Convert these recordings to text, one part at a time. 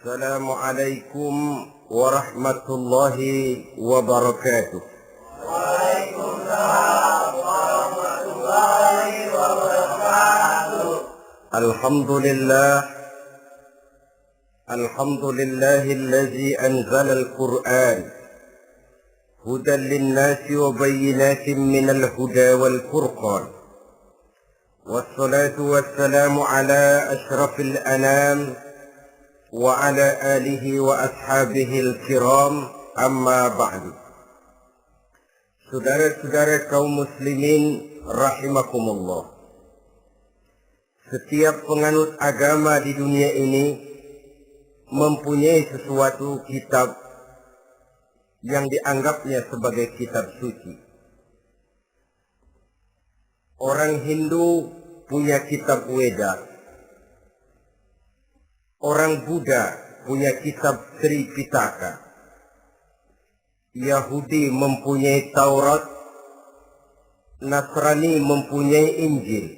Assalamualaikum warahmatullahi wabarakatuh. Waalaikumsalam warahmatullahi wabarakatuh. Alhamdulillahillazi anzala al-Qur'an hudan lin-nasi wa bayyinatin minal huda wal furqan. Wassalatu wassalamu ala asyrafil anam wa ala alihi wa ashabihil kiram, amma ba'du. Saudara-saudara kaum muslimin rahimakumullah. Setiap penganut agama di dunia ini mempunyai sesuatu kitab yang dianggapnya sebagai kitab suci. Orang Hindu punya kitab Weda. Orang Buddha punya kitab Tripitaka. Yahudi mempunyai Taurat. Nasrani mempunyai Injil.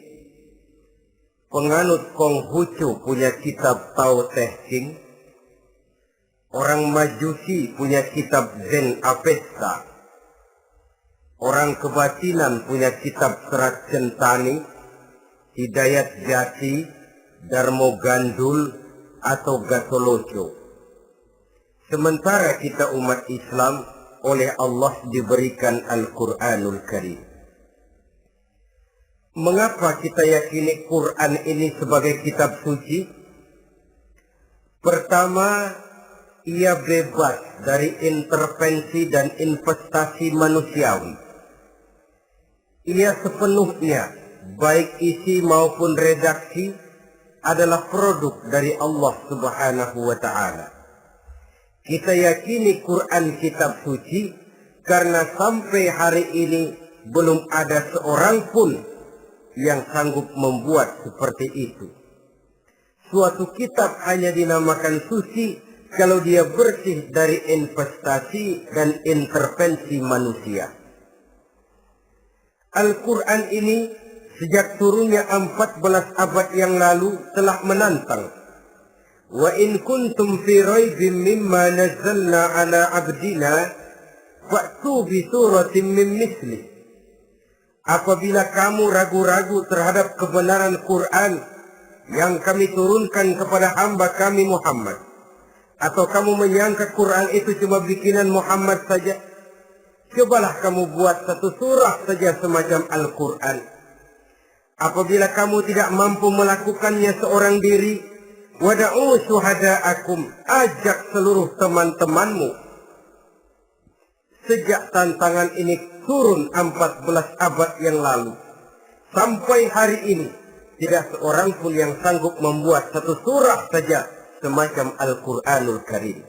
Penganut Konghucu punya kitab Tao Te Ching. Orang Majusi punya kitab Zen Avesta. Orang kebatinan punya kitab Serat Centani, Hidayat Jati, Darmo Gandul, atau Gatoloco. Sementara kita umat Islam oleh Allah diberikan Al-Quranul Karim. Mengapa kita yakini Quran ini sebagai kitab suci? Pertama, ia bebas dari intervensi dan investasi manusiawi. Ia sepenuhnya, baik isi maupun redaksi, adalah produk dari Allah Subhanahu wa Ta'ala. Kita yakini Quran kitab suci karena sampai hari ini belum ada seorang pun yang sanggup membuat seperti itu. Suatu kitab hanya dinamakan suci kalau dia bersih dari investasi dan intervensi manusia. Al-Quran ini sejak turunnya 14 abad yang lalu telah menantang. Wa in kuntum fi raibin mimma nazzalna ala abdina fa'tu bi suratin min misli. Apabila kamu ragu-ragu terhadap kebenaran Quran yang kami turunkan kepada hamba kami Muhammad, atau kamu menyangka Quran itu cuma bikinan Muhammad saja, cobalah kamu buat satu surah saja semacam Al-Quran. Apabila kamu tidak mampu melakukannya seorang diri, wada'u syuhada'akum, ajak seluruh teman-temanmu. Sejak tantangan ini turun 14 abad yang lalu, sampai hari ini, tidak seorang pun yang sanggup membuat satu surah saja semacam Al-Quranul Karim.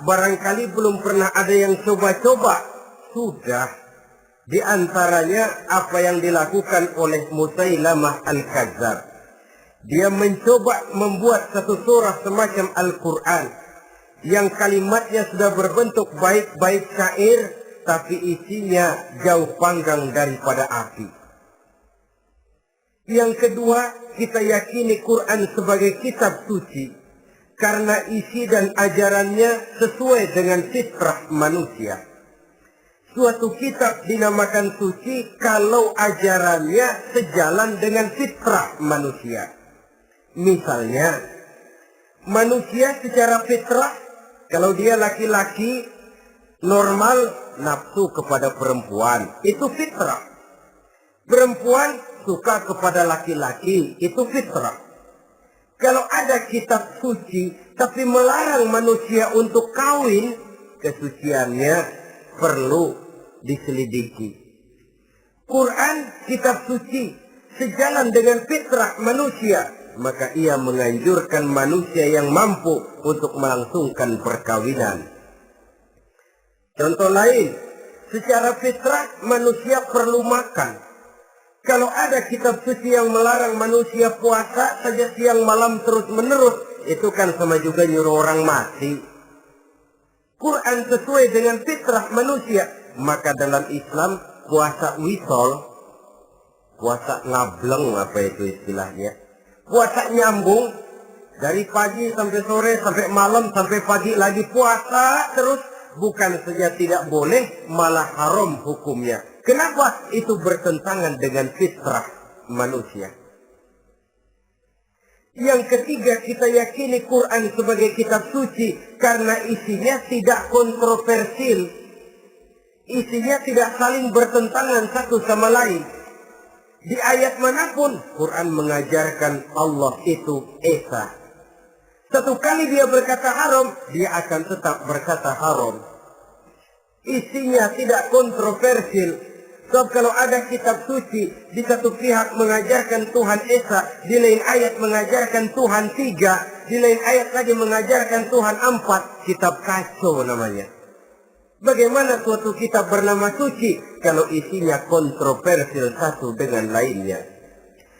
Barangkali belum pernah ada yang coba-coba. Sudah. Di antaranya apa yang dilakukan oleh Musailamah Al-Kadzdzab. Dia mencoba membuat satu surah semacam Al-Quran yang kalimatnya sudah berbentuk baik-baik syair, tapi isinya jauh panggang daripada api. Yang kedua, kita yakini Quran sebagai kitab suci karena isi dan ajarannya sesuai dengan fitrah manusia. Suatu kitab dinamakan suci kalau ajarannya sejalan dengan fitrah manusia. Misalnya, manusia secara fitrah, kalau dia laki-laki, normal nafsu kepada perempuan, itu fitrah. Perempuan suka kepada laki-laki, itu fitrah. Kalau ada kitab suci, tapi melarang manusia untuk kawin, kesuciannya perlu diselidiki. Quran kitab suci sejalan dengan fitrah manusia, maka ia menganjurkan manusia yang mampu untuk melangsungkan perkawinan. Contoh lain, secara fitrah manusia perlu makan. Kalau ada kitab suci yang melarang manusia puasa saja siang malam terus menerus, itu kan sama juga nyuruh orang mati. Quran sesuai dengan fitrah manusia. Maka dalam Islam puasa wisol, puasa ngableng, apa itu istilahnya, puasa nyambung, Dari pagi sampai sore, sampai malam, sampai pagi lagi puasa terus. Bukan saja tidak boleh, malah haram hukumnya. Kenapa? Itu bertentangan dengan fitrah manusia. Yang ketiga, kita yakini Quran sebagai kitab suci karena isinya tidak kontroversial. Isinya tidak saling bertentangan satu sama lain. Di ayat manapun, Quran mengajarkan Allah itu esa. Satu kali dia berkata haram, dia akan tetap berkata haram. Isinya tidak kontroversial. Sebab kalau ada kitab suci, di satu pihak mengajarkan Tuhan Esa, di lain ayat mengajarkan Tuhan 3, di lain ayat lagi mengajarkan Tuhan 4, kitab kacau namanya. Bagaimana suatu kitab bernama suci kalau isinya kontroversial satu dengan lainnya?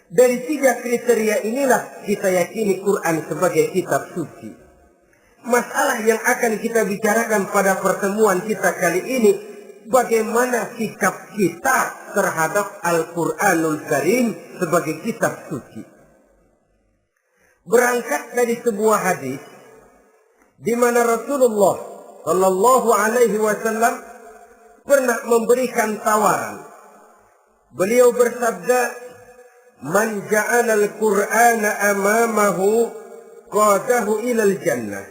Dari 3 kriteria inilah kita yakini Quran sebagai kitab suci. Masalah yang akan kita bicarakan pada pertemuan kita kali ini, bagaimana sikap kita terhadap Al-Quranul Karim sebagai kitab suci. Berangkat dari sebuah hadis di mana Rasulullah Shallallahu Alaihi Wasallam pernah memberikan tawaran. Beliau bersabda, "Man ja'ala al-Qur'ana amamahu qadahu ila al-jannah,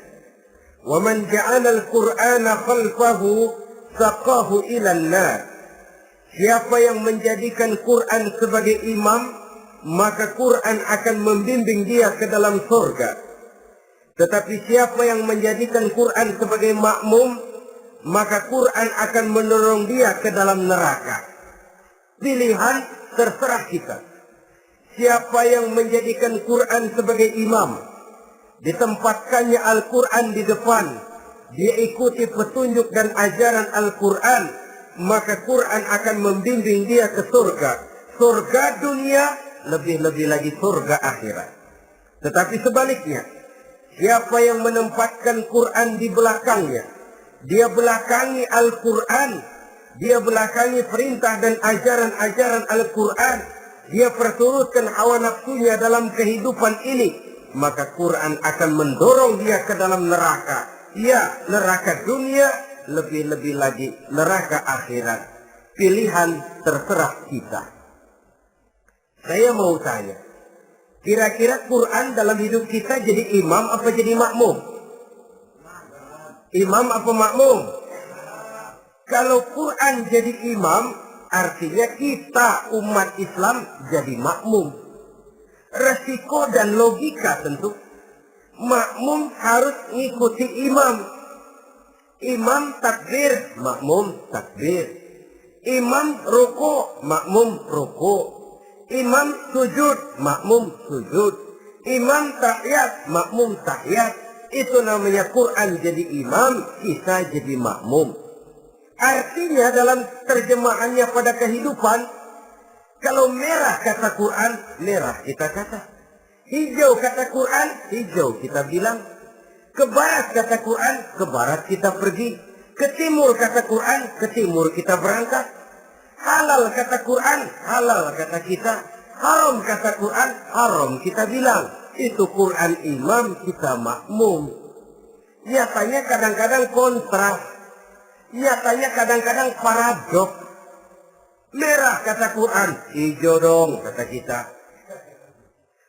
wa man ja'ala al-Qur'ana khalfahu saqahu ila an-nar." Siapa yang menjadikan Quran sebagai imam, maka Quran akan membimbing dia ke dalam surga. Tetapi siapa yang menjadikan Quran sebagai makmum, maka Quran akan mendorong dia ke dalam neraka. Pilihan terserah kita. Siapa yang menjadikan Quran sebagai imam, ditempatkannya Al-Quran di depan, dia ikuti petunjuk dan ajaran Al-Quran, maka Quran akan membimbing dia ke surga. Surga dunia, lebih-lebih lagi surga akhirat. Tetapi sebaliknya, siapa yang menempatkan Quran di belakangnya, dia belakangi Al-Quran, dia belakangi perintah dan ajaran-ajaran Al-Quran, dia perturutkan hawa nafsunya dalam kehidupan ini, maka Quran akan mendorong dia ke dalam neraka. Ya, neraka dunia, lebih-lebih lagi neraka akhirat. Pilihan terserah kita. Saya mau tanya, kira-kira Quran dalam hidup kita jadi imam apa jadi makmum? Imam apa makmum? Kalau Quran jadi imam, artinya kita umat Islam jadi makmum. Resiko dan logika tentu. Makmum harus ngikuti imam. Imam takbir, makmum takbir. Imam ruku, makmum ruku. Imam sujud, makmum sujud. Imam tahiyat, makmum tahiyat. Itu namanya Quran jadi imam, kita jadi makmum. Artinya dalam terjemahannya pada kehidupan, kalau merah kata Quran, merah kita kata. Hijau kata Quran, hijau kita bilang. Ke barat kata Quran, ke barat kita pergi. Ke timur kata Quran, ke timur kita berangkat. Halal kata Quran, halal kata kita. Haram kata Quran, haram kita bilang. Itu Quran imam, kita makmum. Nyatanya kadang-kadang kontras. Nyatanya kadang-kadang paradok. Merah kata Quran, hijau dong kata kita.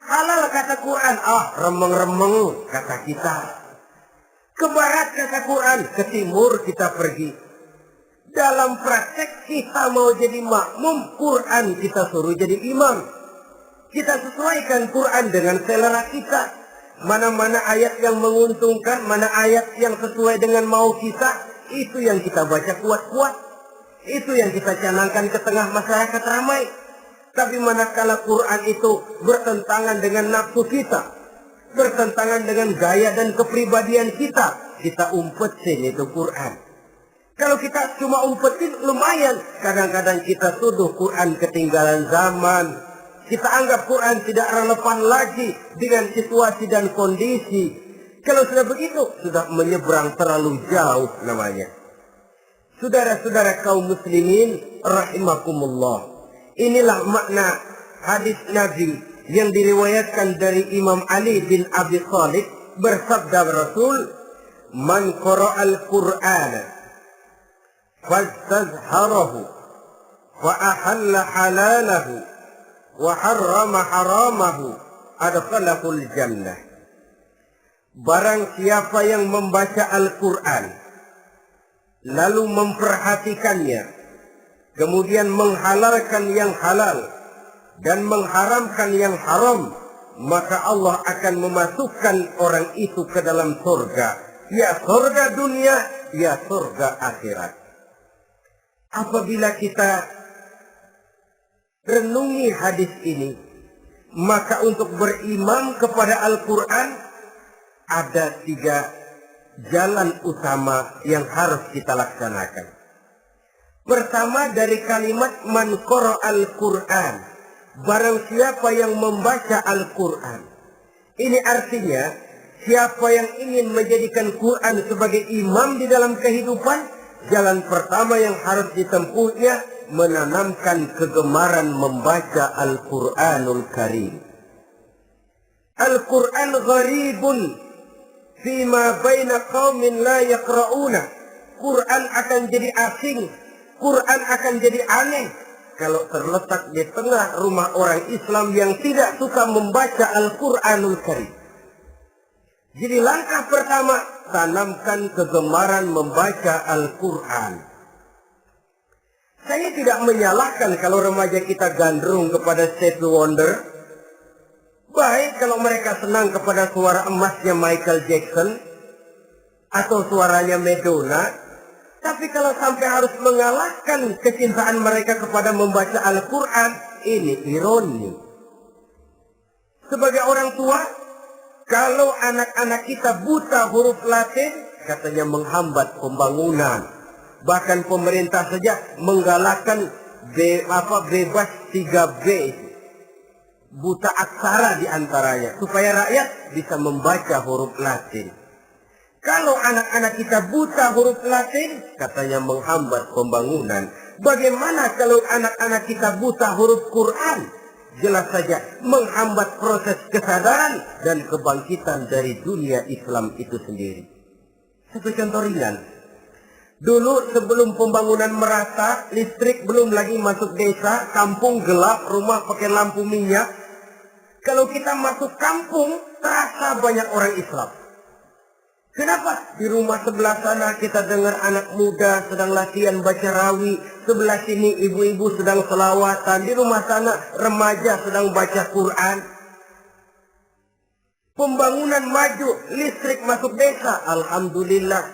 Halal kata Quran, remeng-remeng kata kita. Ke barat kata Quran, ke timur kita pergi. Dalam praktek kita mau jadi makmum, Quran kita suruh jadi imam. Kita sesuaikan Quran dengan selera kita. Mana-mana ayat yang menguntungkan, mana ayat yang sesuai dengan mau kita, itu yang kita baca kuat-kuat. Itu yang kita canangkan ke tengah masyarakat ramai. Tapi manakala Quran itu bertentangan dengan nafsu kita, bertentangan dengan gaya dan kepribadian kita, kita umpetin itu Quran. Kalau kita cuma umpetin lumayan, kadang-kadang kita tuduh Quran ketinggalan zaman. Kita anggap Quran tidak relevan lagi dengan situasi dan kondisi. Kalau sudah begitu, sudah menyeberang terlalu jauh namanya. Saudara-saudara kaum muslimin rahimakumullah. Inilah makna hadis Nabi yang diriwayatkan dari Imam Ali bin Abi Thalib, bersabda Rasul, "Man qara'al Qur'ana fastazharahu wa ahalla halalahu wa harrama haramahu adkhalahul jannah." Barang siapa yang membaca Al-Quran lalu memperhatikannya, kemudian menghalalkan yang halal dan mengharamkan yang haram, maka Allah akan memasukkan orang itu ke dalam surga. Ya surga dunia, ya surga akhirat. Apabila kita renungi hadis ini, maka untuk beriman kepada Al-Quran ada 3 jalan utama yang harus kita laksanakan. Pertama, dari kalimat man qara'al Qur'an, barang siapa yang membaca Al-Quran. Ini artinya siapa yang ingin menjadikan Quran sebagai imam di dalam kehidupan, jalan pertama yang harus ditempuhnya menanamkan kegemaran membaca Al-Quranul Karim. Al-Quran gharibun fima baina qaumin la yaqra'una. Quran akan jadi asing, Quran akan jadi aneh kalau terletak di tengah rumah orang Islam yang tidak suka membaca Al-Quranul Karim. Jadi langkah pertama, tanamkan kegemaran membaca Al-Quran. Saya tidak menyalahkan kalau remaja kita gandrung kepada Stevie Wonder. Baik kalau mereka senang kepada suara emasnya Michael Jackson atau suaranya Madonna. Tapi kalau sampai harus mengalahkan kecintaan mereka kepada membaca Al-Quran, ini ironi. Sebagai orang tua, kalau anak-anak kita buta huruf Latin, katanya menghambat pembangunan. Bahkan pemerintah saja menggalakkan bebas 3B. Buta aksara diantaranya, supaya rakyat bisa membaca huruf Latin. Kalau anak-anak kita buta huruf Latin, katanya menghambat pembangunan. Bagaimana kalau anak-anak kita buta huruf Quran? Jelas saja menghambat proses kesadaran dan kebangkitan dari dunia Islam itu sendiri. Satu contoh ringan. Dulu sebelum pembangunan merata, listrik belum lagi masuk desa, kampung gelap, rumah pakai lampu minyak. Kalau kita masuk kampung, terasa banyak orang Islam. Kenapa? Di rumah sebelah sana kita dengar anak muda sedang latihan baca rawi. Sebelah sini ibu-ibu sedang selawatan. Di rumah sana remaja sedang baca Quran. Pembangunan maju, listrik masuk desa. Alhamdulillah.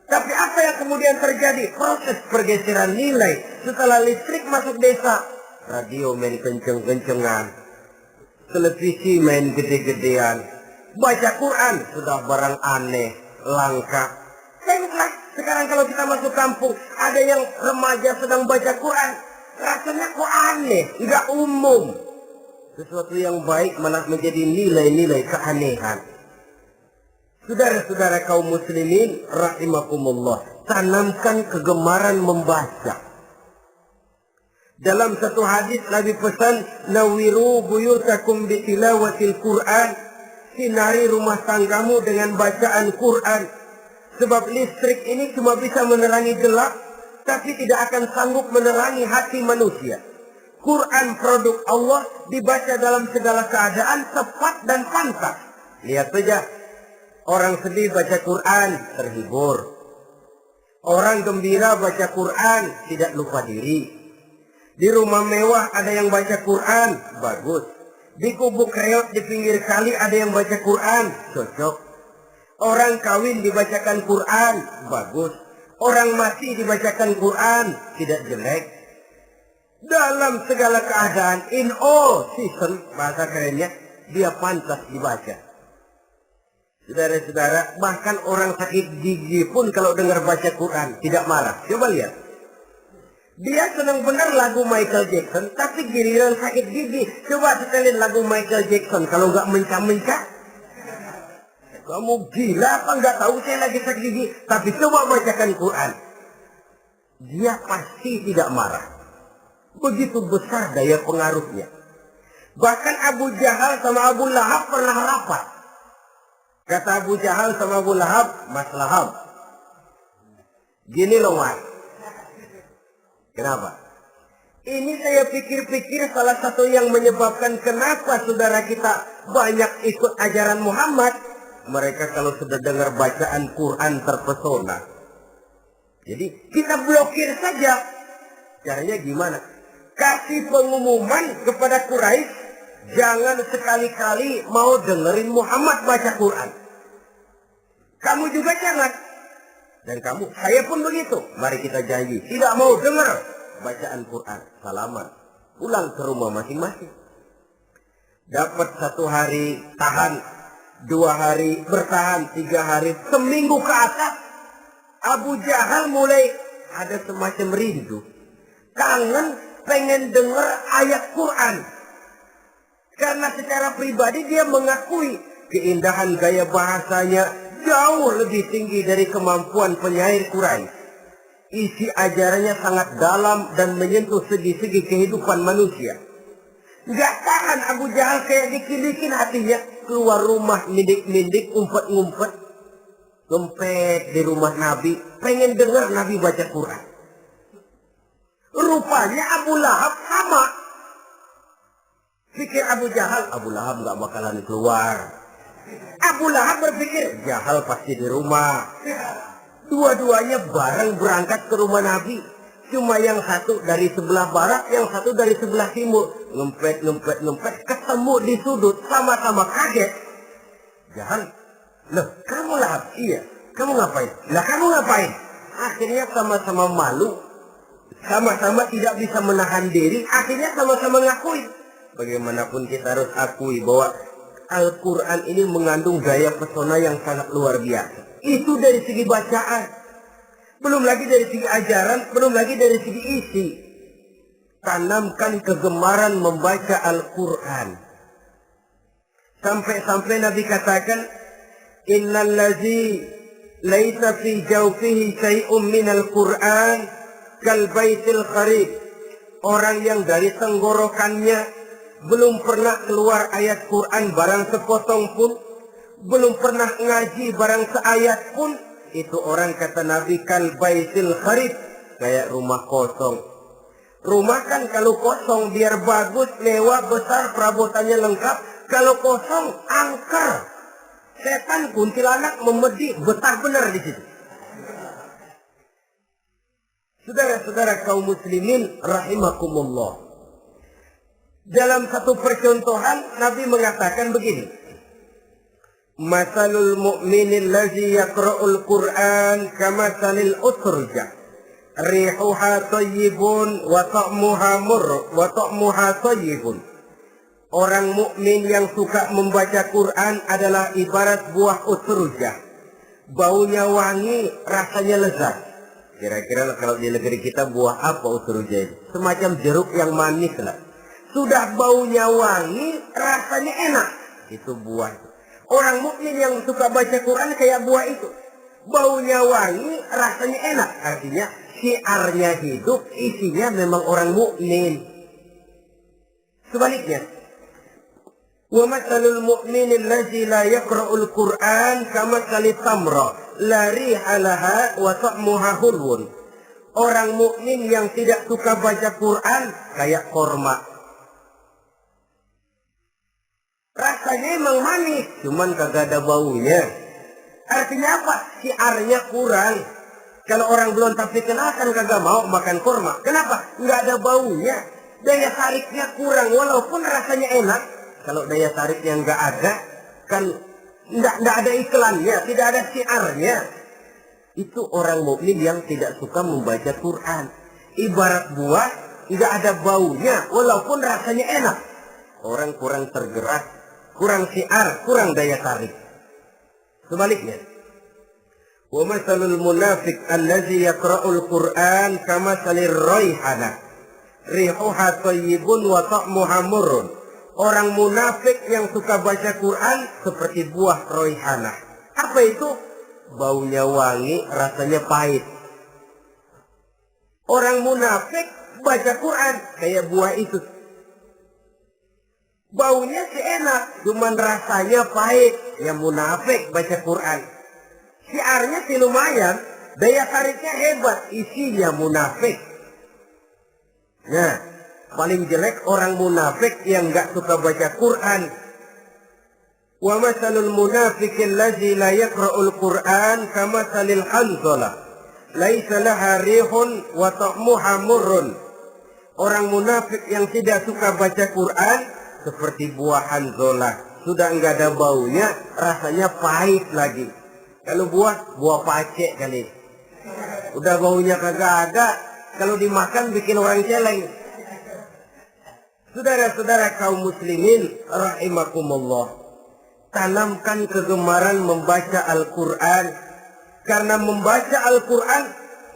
Tapi apa yang kemudian terjadi? Proses pergeseran nilai. Setelah listrik masuk desa, radio main kenceng-kencengan, televisi main gede-gedean, baca Quran sudah barang aneh, langka. Tengoklah, sekarang kalau kita masuk kampung, ada yang remaja sedang baca Quran, rasanya kok aneh, nggak umum. Sesuatu yang baik malah menjadi nilai-nilai keanehan. Saudara-saudara kaum muslimin rahimakumullah, tanamkan kegemaran membaca. Dalam satu hadis Nabi pesan, nawiru buyutakum bitilawatil Quran, sinari rumah tanggamu dengan bacaan Quran. Sebab listrik ini cuma bisa menerangi gelap, tapi tidak akan sanggup menerangi hati manusia. Quran produk Allah dibaca dalam segala keadaan, tepat dan pantas. Lihat saja, orang sedih baca Quran, terhibur. Orang gembira baca Quran, tidak lupa diri. Di rumah mewah ada yang baca Quran, bagus. Di gubuk reot di pinggir kali ada yang baca Quran, cocok. Orang kawin dibacakan Quran, bagus. Orang mati dibacakan Quran, tidak jelek. Dalam segala keadaan, in all season, bahasa kerennya, dia pantas dibaca. Saudara-saudara, bahkan orang sakit gigi pun kalau dengar baca Quran tidak marah. Coba lihat. Dia senang benar lagu Michael Jackson, tapi giliran sakit gigi, coba setelin lagu Michael Jackson. Kalau nggak mencah-mencah, kamu gila apa nggak tahu saya lagi sakit gigi? Tapi coba bacakan Quran, dia pasti tidak marah. Begitu besar daya pengaruhnya. Bahkan Abu Jahal sama Abu Lahab pernah rapat. Kata Abu Jahal sama Abu Lahab, Mas Lahab, gini loh Mas. Kenapa? Ini saya pikir-pikir salah satu yang menyebabkan kenapa saudara kita banyak ikut ajaran Muhammad. Mereka kalau sudah dengar bacaan Quran terpesona. Jadi kita blokir saja. Caranya gimana? Kasih pengumuman kepada Quraisy, jangan sekali-kali mau dengerin Muhammad baca Quran. Kamu juga jangan. Dan kamu, saya pun begitu. Mari kita janji, tidak mau dengar bacaan Quran. Salaman. Pulang ke rumah masing-masing. Dapat 1 hari tahan, 2 hari bertahan, 3 hari, seminggu ke atas. Abu Jahal mulai ada semacam rindu. Kangen pengen dengar ayat Quran. Karena secara pribadi dia mengakui keindahan gaya bahasanya jauh lebih tinggi dari kemampuan penyair Quran. Isi ajarannya sangat dalam dan menyentuh segi-segi kehidupan manusia. Gak tahan Abu Jahal kayak dikilikin hatinya. Keluar rumah mindik-mindik, umpet-ngumpet. Gempet di rumah Nabi. Pengen dengar Nabi baca Quran. Rupanya Abu Lahab sama. Pikir Abu Jahal, Abu Lahab gak bakalan keluar. Abu Lahab berpikir, Jahal pasti di rumah. Dua-duanya bareng berangkat ke rumah Nabi. Cuma yang satu dari sebelah barat, yang satu dari sebelah timur. Ngempet, ketemu di sudut, sama-sama kaget. Jahal, loh kamu Lahab? Iya. Kamu ngapain? Lah kamu ngapain? Akhirnya sama-sama malu. Sama-sama tidak bisa menahan diri. Akhirnya sama-sama ngakui. Bagaimanapun kita harus akui bahwa Al-Quran ini mengandung gaya pesona yang sangat luar biasa. Itu dari segi bacaan. Belum lagi dari segi ajaran. Belum lagi dari segi isi. Tanamkan kegemaran membaca Al-Quran. Sampai-sampai Nabi katakan, Innal ladzi laisa fi jawfihi syai'un minal Quran kal baitil kharib. Orang yang dari tenggorokannya belum pernah keluar ayat Quran barang sepotong pun, belum pernah ngaji barang seayat pun, itu orang kata Nabi kal baitil kharib, kayak rumah kosong. Rumah kan kalau kosong biar bagus, mewah, besar, perabotannya lengkap. Kalau kosong, angker. Setan kuntilanak memedi, betah benar di situ. Saudara-saudara kaum muslimin rahimakumullah. Dalam satu percontohan Nabi mengatakan begini. Masalul mu'minil ladzi yaqra'ul Qur'an kamasalil utrujah. Rihuha thayyibun wa ta'muha thayyibun. Orang mukmin yang suka membaca Quran adalah ibarat buah utrujah. Baunya wangi, rasanya lezat. Kira-kira kalau di negeri kita buah apa utrujah itu? Semacam jeruk yang manis lah. Sudah baunya wangi, rasanya enak. Itu buah itu. Orang mukmin yang suka baca Quran kayak buah itu. Baunya wangi, rasanya enak. Artinya syiarnya hidup, isinya memang orang mukmin. Sebaliknya, wa masalul mu'minil ladzi la yaqra'ul Qur'an kamasalit tamra la riha laha wa ta'muha hulwun. Orang mukmin yang tidak suka baca Quran kayak korma. Rasanya emang manis, cuman kagak ada baunya. Artinya apa? Syiarnya kurang. Kalau orang belum tapi kenal kan kagak mau makan kurma. Kenapa? Nggak ada baunya. Daya tariknya kurang, walaupun rasanya enak. Kalau daya tariknya nggak ada, kan nggak ada iklannya, tidak ada syiarnya. Itu orang mukmin yang tidak suka membaca Quran. Ibarat buah, nggak ada baunya, walaupun rasanya enak. Orang kurang tergerak, kurang syiar, kurang daya tarik. Sebaliknya, wa masalul munafiq allazi yaqra'ul Qur'an kamasalir raihana rihuha thayyibun wa ta'muha murrun. Orang munafik yang suka baca Quran seperti buah raihana. Apa itu? Baunya wangi, rasanya pahit. Orang munafik baca Quran kayak buah itu. Baunya sih enak, cuman rasanya pahit. Ya munafik baca Quran. Syiarnya sih lumayan, daya tariknya hebat, isinya munafik. Nah, paling jelek orang munafik yang nggak suka baca Quran. Wa masalul munafiqil ladzi la yaqra'ul Qur'an kamatsalil hanzalah. Laisa laha rihun wa ta'muha murrun. Orang munafik yang tidak suka baca Quran seperti buah hanzalah. Sudah enggak ada baunya, rasanya pahit lagi. Kalau buah pacek kali. Udah baunya kagak ada, kalau dimakan bikin orang celeng. Saudara-saudara kaum muslimin rahimakumullah, tanamkan kegemaran membaca Al-Qur'an, karena membaca Al-Qur'an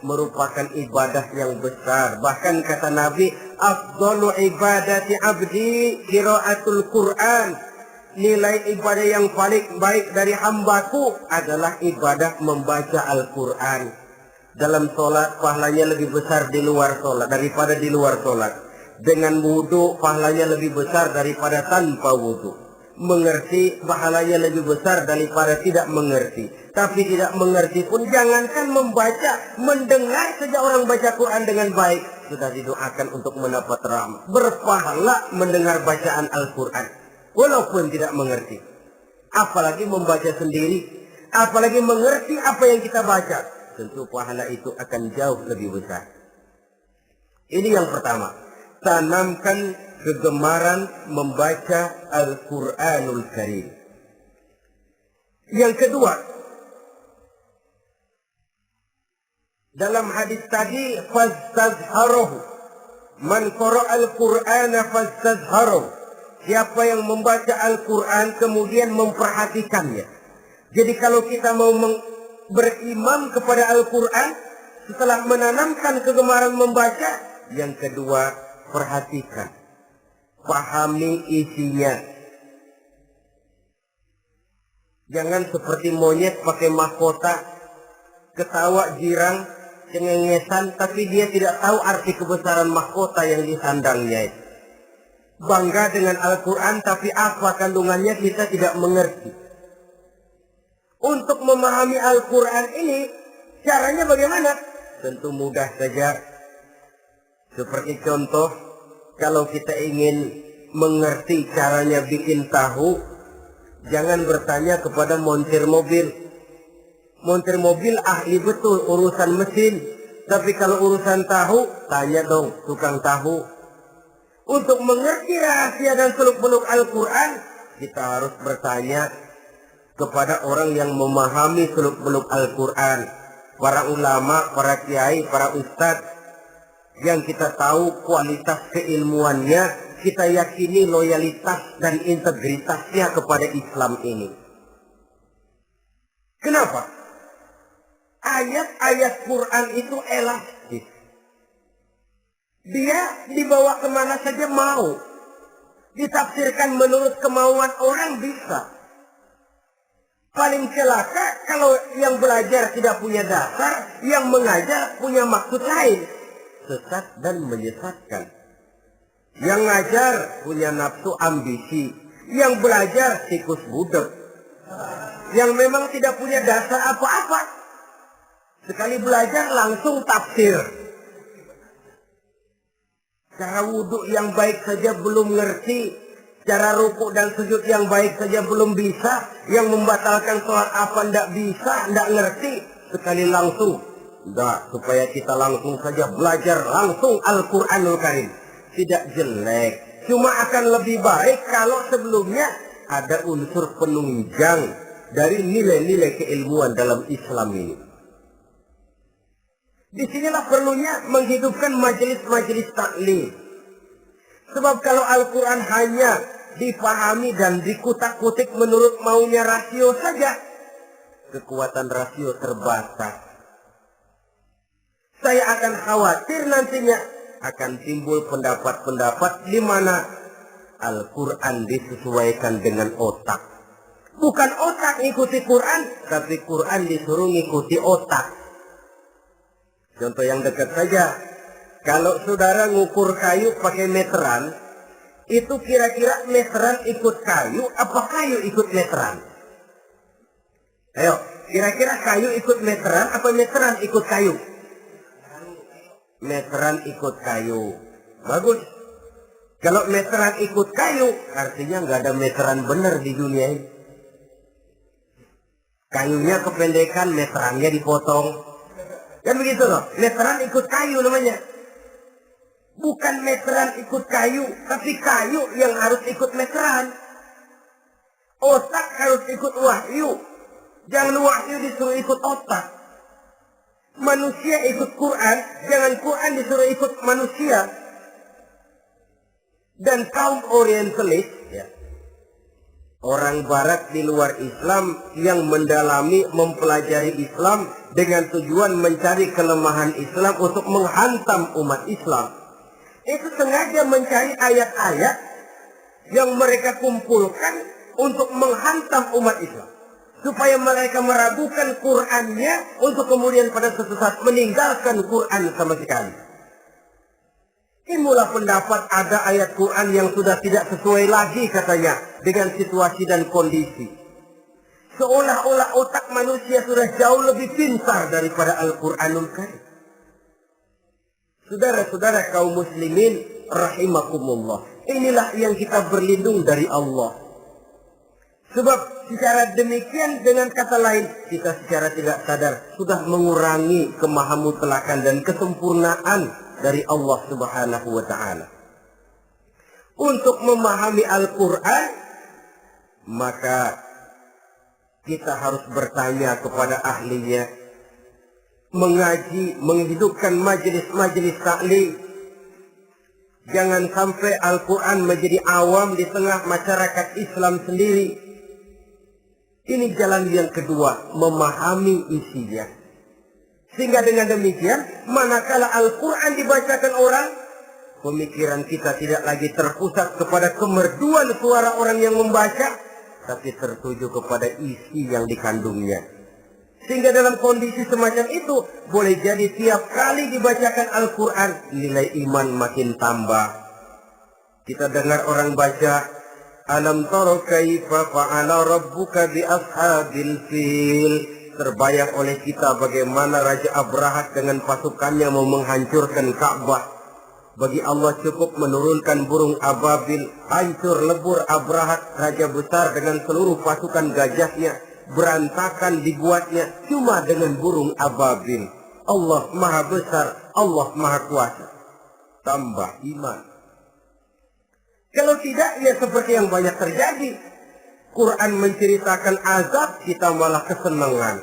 merupakan ibadah yang besar. Bahkan kata Nabi, afdalu ibadati abdi qiraatul Qur'an. Nilai ibadah yang paling baik dari hambaku adalah ibadah membaca Al-Qur'an. Dalam sholat pahalanya lebih besar di luar sholat daripada di luar sholat. Dengan wudu pahalanya lebih besar daripada tanpa wudu. Mengerti pahalanya lebih besar daripada tidak mengerti. Tapi tidak mengerti pun jangankan membaca, mendengar saja orang baca Quran dengan baik sudah didoakan untuk mendapat rahmat. Berpahala mendengar bacaan Al-Quran walaupun tidak mengerti. Apalagi membaca sendiri, apalagi mengerti apa yang kita baca, tentu pahala itu akan jauh lebih besar. Ini yang pertama, tanamkan kegemaran membaca Al-Quranul Karim. Yang kedua, dalam hadis tadi, fastazharuhu, man qara'al Qur'ana fastazharuhu. Siapa yang membaca Al-Quran kemudian memperhatikannya. Jadi kalau kita mau beriman kepada Al-Quran, setelah menanamkan kegemaran membaca, yang kedua, perhatikan. Pahami isinya. Jangan seperti monyet pakai mahkota, ketawa girang, cengengesan, tapi dia tidak tahu arti kebesaran mahkota yang disandangnya itu. Bangga dengan Al-Quran, tapi apa kandungannya kita tidak mengerti. Untuk memahami Al-Quran ini, caranya bagaimana? Tentu mudah saja. Seperti contoh, kalau kita ingin mengerti caranya bikin tahu, jangan bertanya kepada montir mobil. Montir mobil ahli betul urusan mesin. Tapi kalau urusan tahu, tanya dong tukang tahu. Untuk mengerti rahasia dan seluk-beluk Al-Quran, kita harus bertanya kepada orang yang memahami seluk-beluk Al-Quran. Para ulama, para kiai, para ustadz, yang kita tahu kualitas keilmuannya, kita yakini loyalitas dan integritasnya kepada Islam ini. Kenapa? Ayat-ayat Quran itu elastis. Dia dibawa kemana saja mau. Ditafsirkan menurut kemauan orang bisa. Paling celaka kalau yang belajar tidak punya dasar, yang mengajar punya maksud lain. Sesat dan menyesatkan. Yang ngajar punya nafsu ambisi. Yang belajar tikus budak. Yang memang tidak punya dasar apa-apa. Sekali belajar langsung tafsir. Cara wudhu yang baik saja belum ngerti. Cara rukuk dan sujud yang baik saja belum bisa. Yang membatalkan sholat apa ndak bisa, ndak ngerti. Sekali langsung. Ndak, supaya kita langsung saja belajar langsung Al-Quranul Karim. Tidak jelek. Cuma akan lebih baik kalau sebelumnya ada unsur penunjang dari nilai-nilai keilmuan dalam Islam ini. Disinilah perlunya menghidupkan majelis-majelis taklim. Sebab kalau Al-Quran hanya dipahami dan dikutak-kutik menurut maunya rasio saja, kekuatan rasio terbatas. Saya akan khawatir nantinya akan timbul pendapat-pendapat di mana Al-Quran disesuaikan dengan otak. Bukan otak ngikuti Quran, tapi Quran disuruh ngikuti otak. Contoh yang dekat saja, kalau saudara ngukur kayu pakai meteran, itu kira-kira meteran ikut kayu, apa kayu ikut meteran? Ayo, kira-kira kayu ikut meteran, apa meteran ikut kayu? Meteran ikut kayu. Bagus. Kalau meteran ikut kayu, artinya nggak ada meteran benar di dunia ini. Kayunya kependekan, meterannya dipotong. Kan begitu loh, meteran ikut kayu namanya. Bukan meteran ikut kayu, tapi kayu yang harus ikut meteran. Otak harus ikut wahyu. Jangan wahyu disuruh ikut otak. Manusia ikut Quran, jangan Quran disuruh ikut manusia. Dan kaum orientalis, ya, orang barat di luar Islam yang mendalami, mempelajari Islam dengan tujuan mencari kelemahan Islam untuk menghantam umat Islam. Itu sengaja mencari ayat-ayat yang mereka kumpulkan untuk menghantam umat Islam. Supaya mereka meragukan Qur'annya untuk kemudian pada suatu saat meninggalkan Qur'an sama sekali. Inilah pendapat ada ayat Quran yang sudah tidak sesuai lagi katanya dengan situasi dan kondisi. Seolah-olah otak manusia sudah jauh lebih pintar daripada Al-Quranul Karim. Saudara-saudara kaum muslimin rahimakumullah. Inilah yang kita berlindung dari Allah. Sebab secara demikian dengan kata lain kita secara tidak sadar sudah mengurangi kemahamutlakan dan kesempurnaan dari Allah Subhanahu wa ta'ala. Untuk memahami Al-Quran, maka kita harus bertanya kepada ahlinya, mengaji, menghidupkan majelis-majelis taklim. Jangan sampai Al-Quran menjadi awam di tengah masyarakat Islam sendiri. Ini jalan yang kedua, memahami isinya. Sehingga dengan demikian, manakala Al-Quran dibacakan orang, pemikiran kita tidak lagi terpusat kepada kemerduan suara orang yang membaca, tapi tertuju kepada isi yang dikandungnya. Sehingga dalam kondisi semacam itu, boleh jadi tiap kali dibacakan Al-Quran, nilai iman makin tambah. Kita dengar orang baca, Alam tara kaifa fa'ala rabbuka bi ashabil fil. Terbayang oleh kita bagaimana Raja Abrahat dengan pasukannya mau menghancurkan Ka'bah. Bagi Allah cukup menurunkan burung ababil, hancur lebur Abrahat, raja besar dengan seluruh pasukan gajahnya, berantakan dibuatnya cuma dengan burung ababil. Allah maha besar, Allah maha kuasa. Tambah iman. Kalau tidak, ya seperti yang banyak terjadi. Quran menceritakan azab, kita malah kesenangan.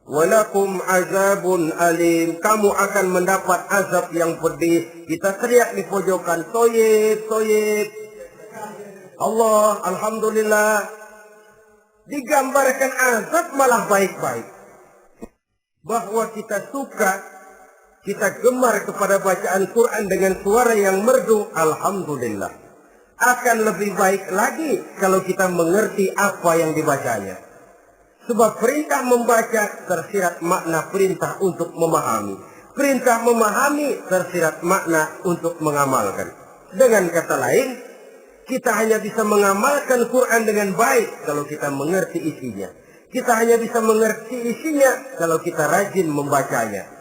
Walakum azabun alim. Kamu akan mendapat azab yang pedih. Kita teriak di pojokan, soyib, soyib. Allah, alhamdulillah. Digambarkan azab malah baik-baik. Bahwa kita suka, kita gemar kepada bacaan Quran dengan suara yang merdu, alhamdulillah. Akan lebih baik lagi kalau kita mengerti apa yang dibacanya. Sebab perintah membaca tersirat makna perintah untuk memahami. Perintah memahami tersirat makna untuk mengamalkan. Dengan kata lain, kita hanya bisa mengamalkan Quran dengan baik kalau kita mengerti isinya. Kita hanya bisa mengerti isinya kalau kita rajin membacanya.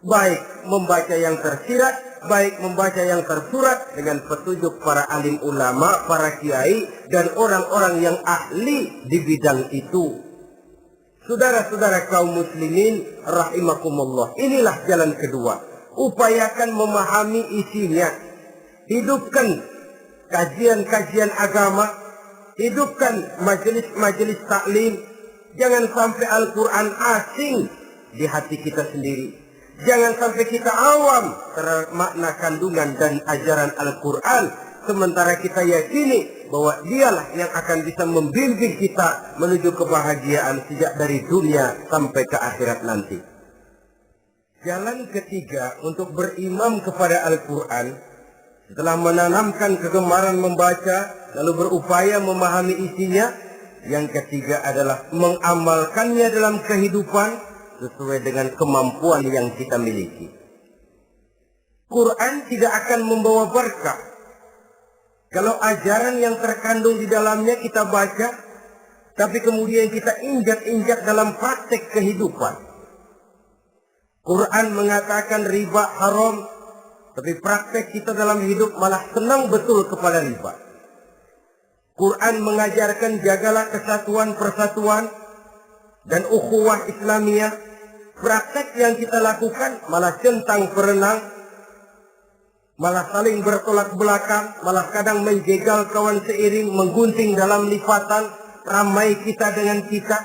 Baik membaca yang tersirat, baik membaca yang tersurat dengan petunjuk para alim ulama, para kiai, dan orang-orang yang ahli di bidang itu. Saudara-saudara kaum muslimin rahimakumullah, inilah jalan kedua. Upayakan memahami isinya. Hidupkan kajian-kajian agama, hidupkan majelis-majelis taklim. Jangan sampai Al-Quran asing di hati kita sendiri. Jangan sampai kita awam terhadap makna kandungan dan ajaran Al-Quran, sementara kita yakini bahwa dialah yang akan bisa membimbing kita menuju kebahagiaan sejak dari dunia sampai ke akhirat nanti. Jalan ketiga untuk berimam kepada Al-Quran, setelah menanamkan kegemaran membaca, lalu berupaya memahami isinya, yang ketiga adalah mengamalkannya dalam kehidupan sesuai dengan kemampuan yang kita miliki. Quran tidak akan membawa berkah Kalau ajaran yang terkandung di dalamnya kita baca, tapi kemudian kita injak-injak dalam praktek kehidupan. Quran mengatakan riba haram, tapi praktek kita dalam hidup malah senang betul kepada riba. Quran mengajarkan jagalah kesatuan persatuan dan ukhuwah Islamiyah. Praktek yang kita lakukan malah centang perenang, malah saling bertolak belakang, malah kadang menjegal kawan seiring, menggunting dalam lipatan, ramai kita dengan kita.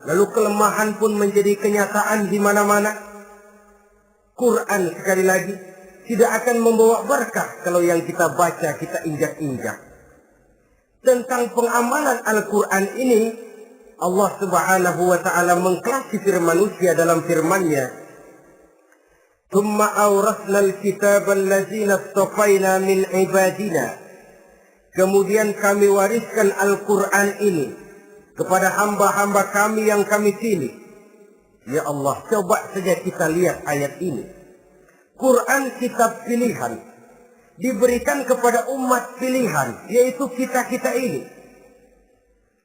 Lalu kelemahan pun menjadi kenyataan di mana-mana. Quran sekali lagi tidak akan membawa berkah kalau yang kita baca kita injak-injak. Tentang pengamalan Al-Quran ini, Allah Subhanahu wa ta'ala mengklasifikasi manusia dalam firman-Nya. ثم أورثنا الكتاب الذين اصطفينا من عبادنا. Kemudian kami wariskan Al-Quran ini kepada hamba-hamba kami yang kami pilih. Ya Allah, coba saja kita lihat ayat ini. Quran kitab pilihan, diberikan kepada umat pilihan, yaitu kita-kita ini.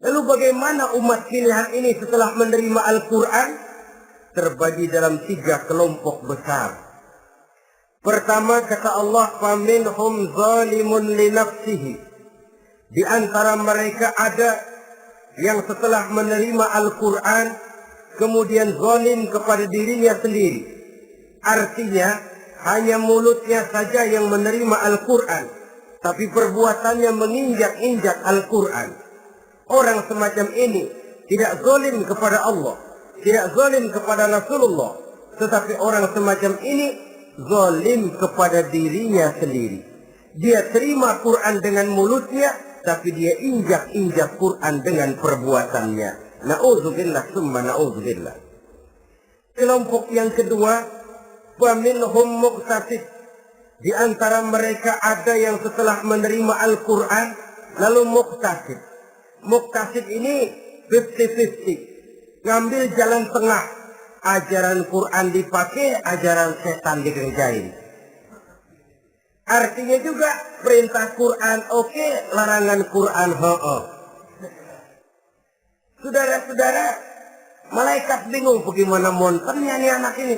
Lalu bagaimana umat pilihan ini setelah menerima Al-Quran? Terbagi dalam 3 kelompok besar. Pertama kata Allah, faminhum zalimun li nafsihi. Di antara mereka ada yang setelah menerima Al-Quran kemudian zalim kepada dirinya sendiri. Artinya hanya mulutnya saja yang menerima Al-Quran, tapi perbuatannya menginjak-injak Al-Quran. Orang semacam ini tidak zalim kepada Allah, tidak zalim kepada Rasulullah, tetapi orang semacam ini zalim kepada dirinya sendiri. Dia terima Quran dengan mulutnya, tapi dia injak-injak Quran dengan perbuatannya. Na'udzubillah summa na'udzubillah. Kelompok yang kedua, faminhum muqtasid. Di antara mereka ada yang setelah menerima Al-Quran lalu muqtasid. Muqtasid ini 50-50. Ngambil jalan tengah, ajaran Quran dipakai, ajaran setan dikerjain. Artinya juga perintah Quran oke, larangan Quran ho-oh. Saudara-saudara, malaikat bingung bagaimana monternya nih anak ini.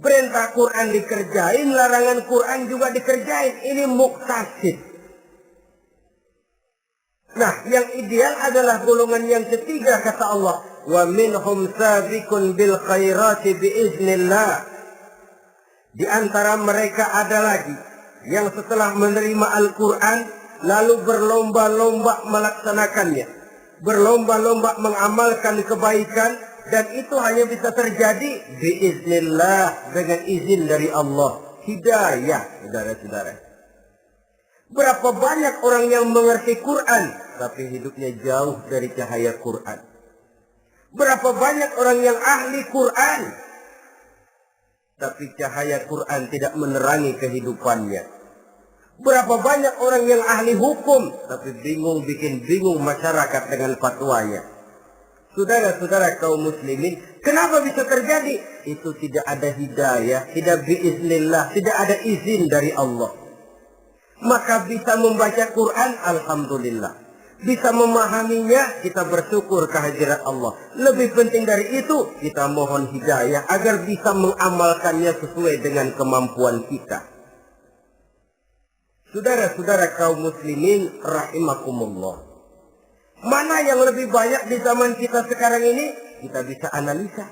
Perintah Quran dikerjain, larangan Quran juga dikerjain. Ini muqtasid. Nah, yang ideal adalah golongan yang ketiga kata Allah, wa minhum sabiqun bil khairati biiznillah. Di antara mereka ada lagi yang setelah menerima Al-Quran lalu berlomba-lomba melaksanakannya, berlomba-lomba mengamalkan kebaikan, dan itu hanya bisa terjadi biiznillah, dengan izin dari Allah. Hidayah, saudara-saudara. Berapa banyak orang yang mengerti Quran tapi hidupnya jauh dari cahaya Quran. Berapa banyak orang yang ahli Quran tapi cahaya Quran tidak menerangi kehidupannya. Berapa banyak orang yang ahli hukum tapi bikin bingung masyarakat dengan fatwanya. Saudara-saudara kaum muslimin, kenapa bisa terjadi? Itu tidak ada hidayah, tidak biiznillah, tidak ada izin dari Allah. Maka bisa membaca Quran, alhamdulillah. Bisa memahaminya, kita bersyukur kehadirat Allah. Lebih penting dari itu, kita mohon hidayah agar bisa mengamalkannya sesuai dengan kemampuan kita. Saudara-saudara kaum muslimin rahimakumullah. Mana yang lebih banyak di zaman kita sekarang ini? Kita bisa analisa.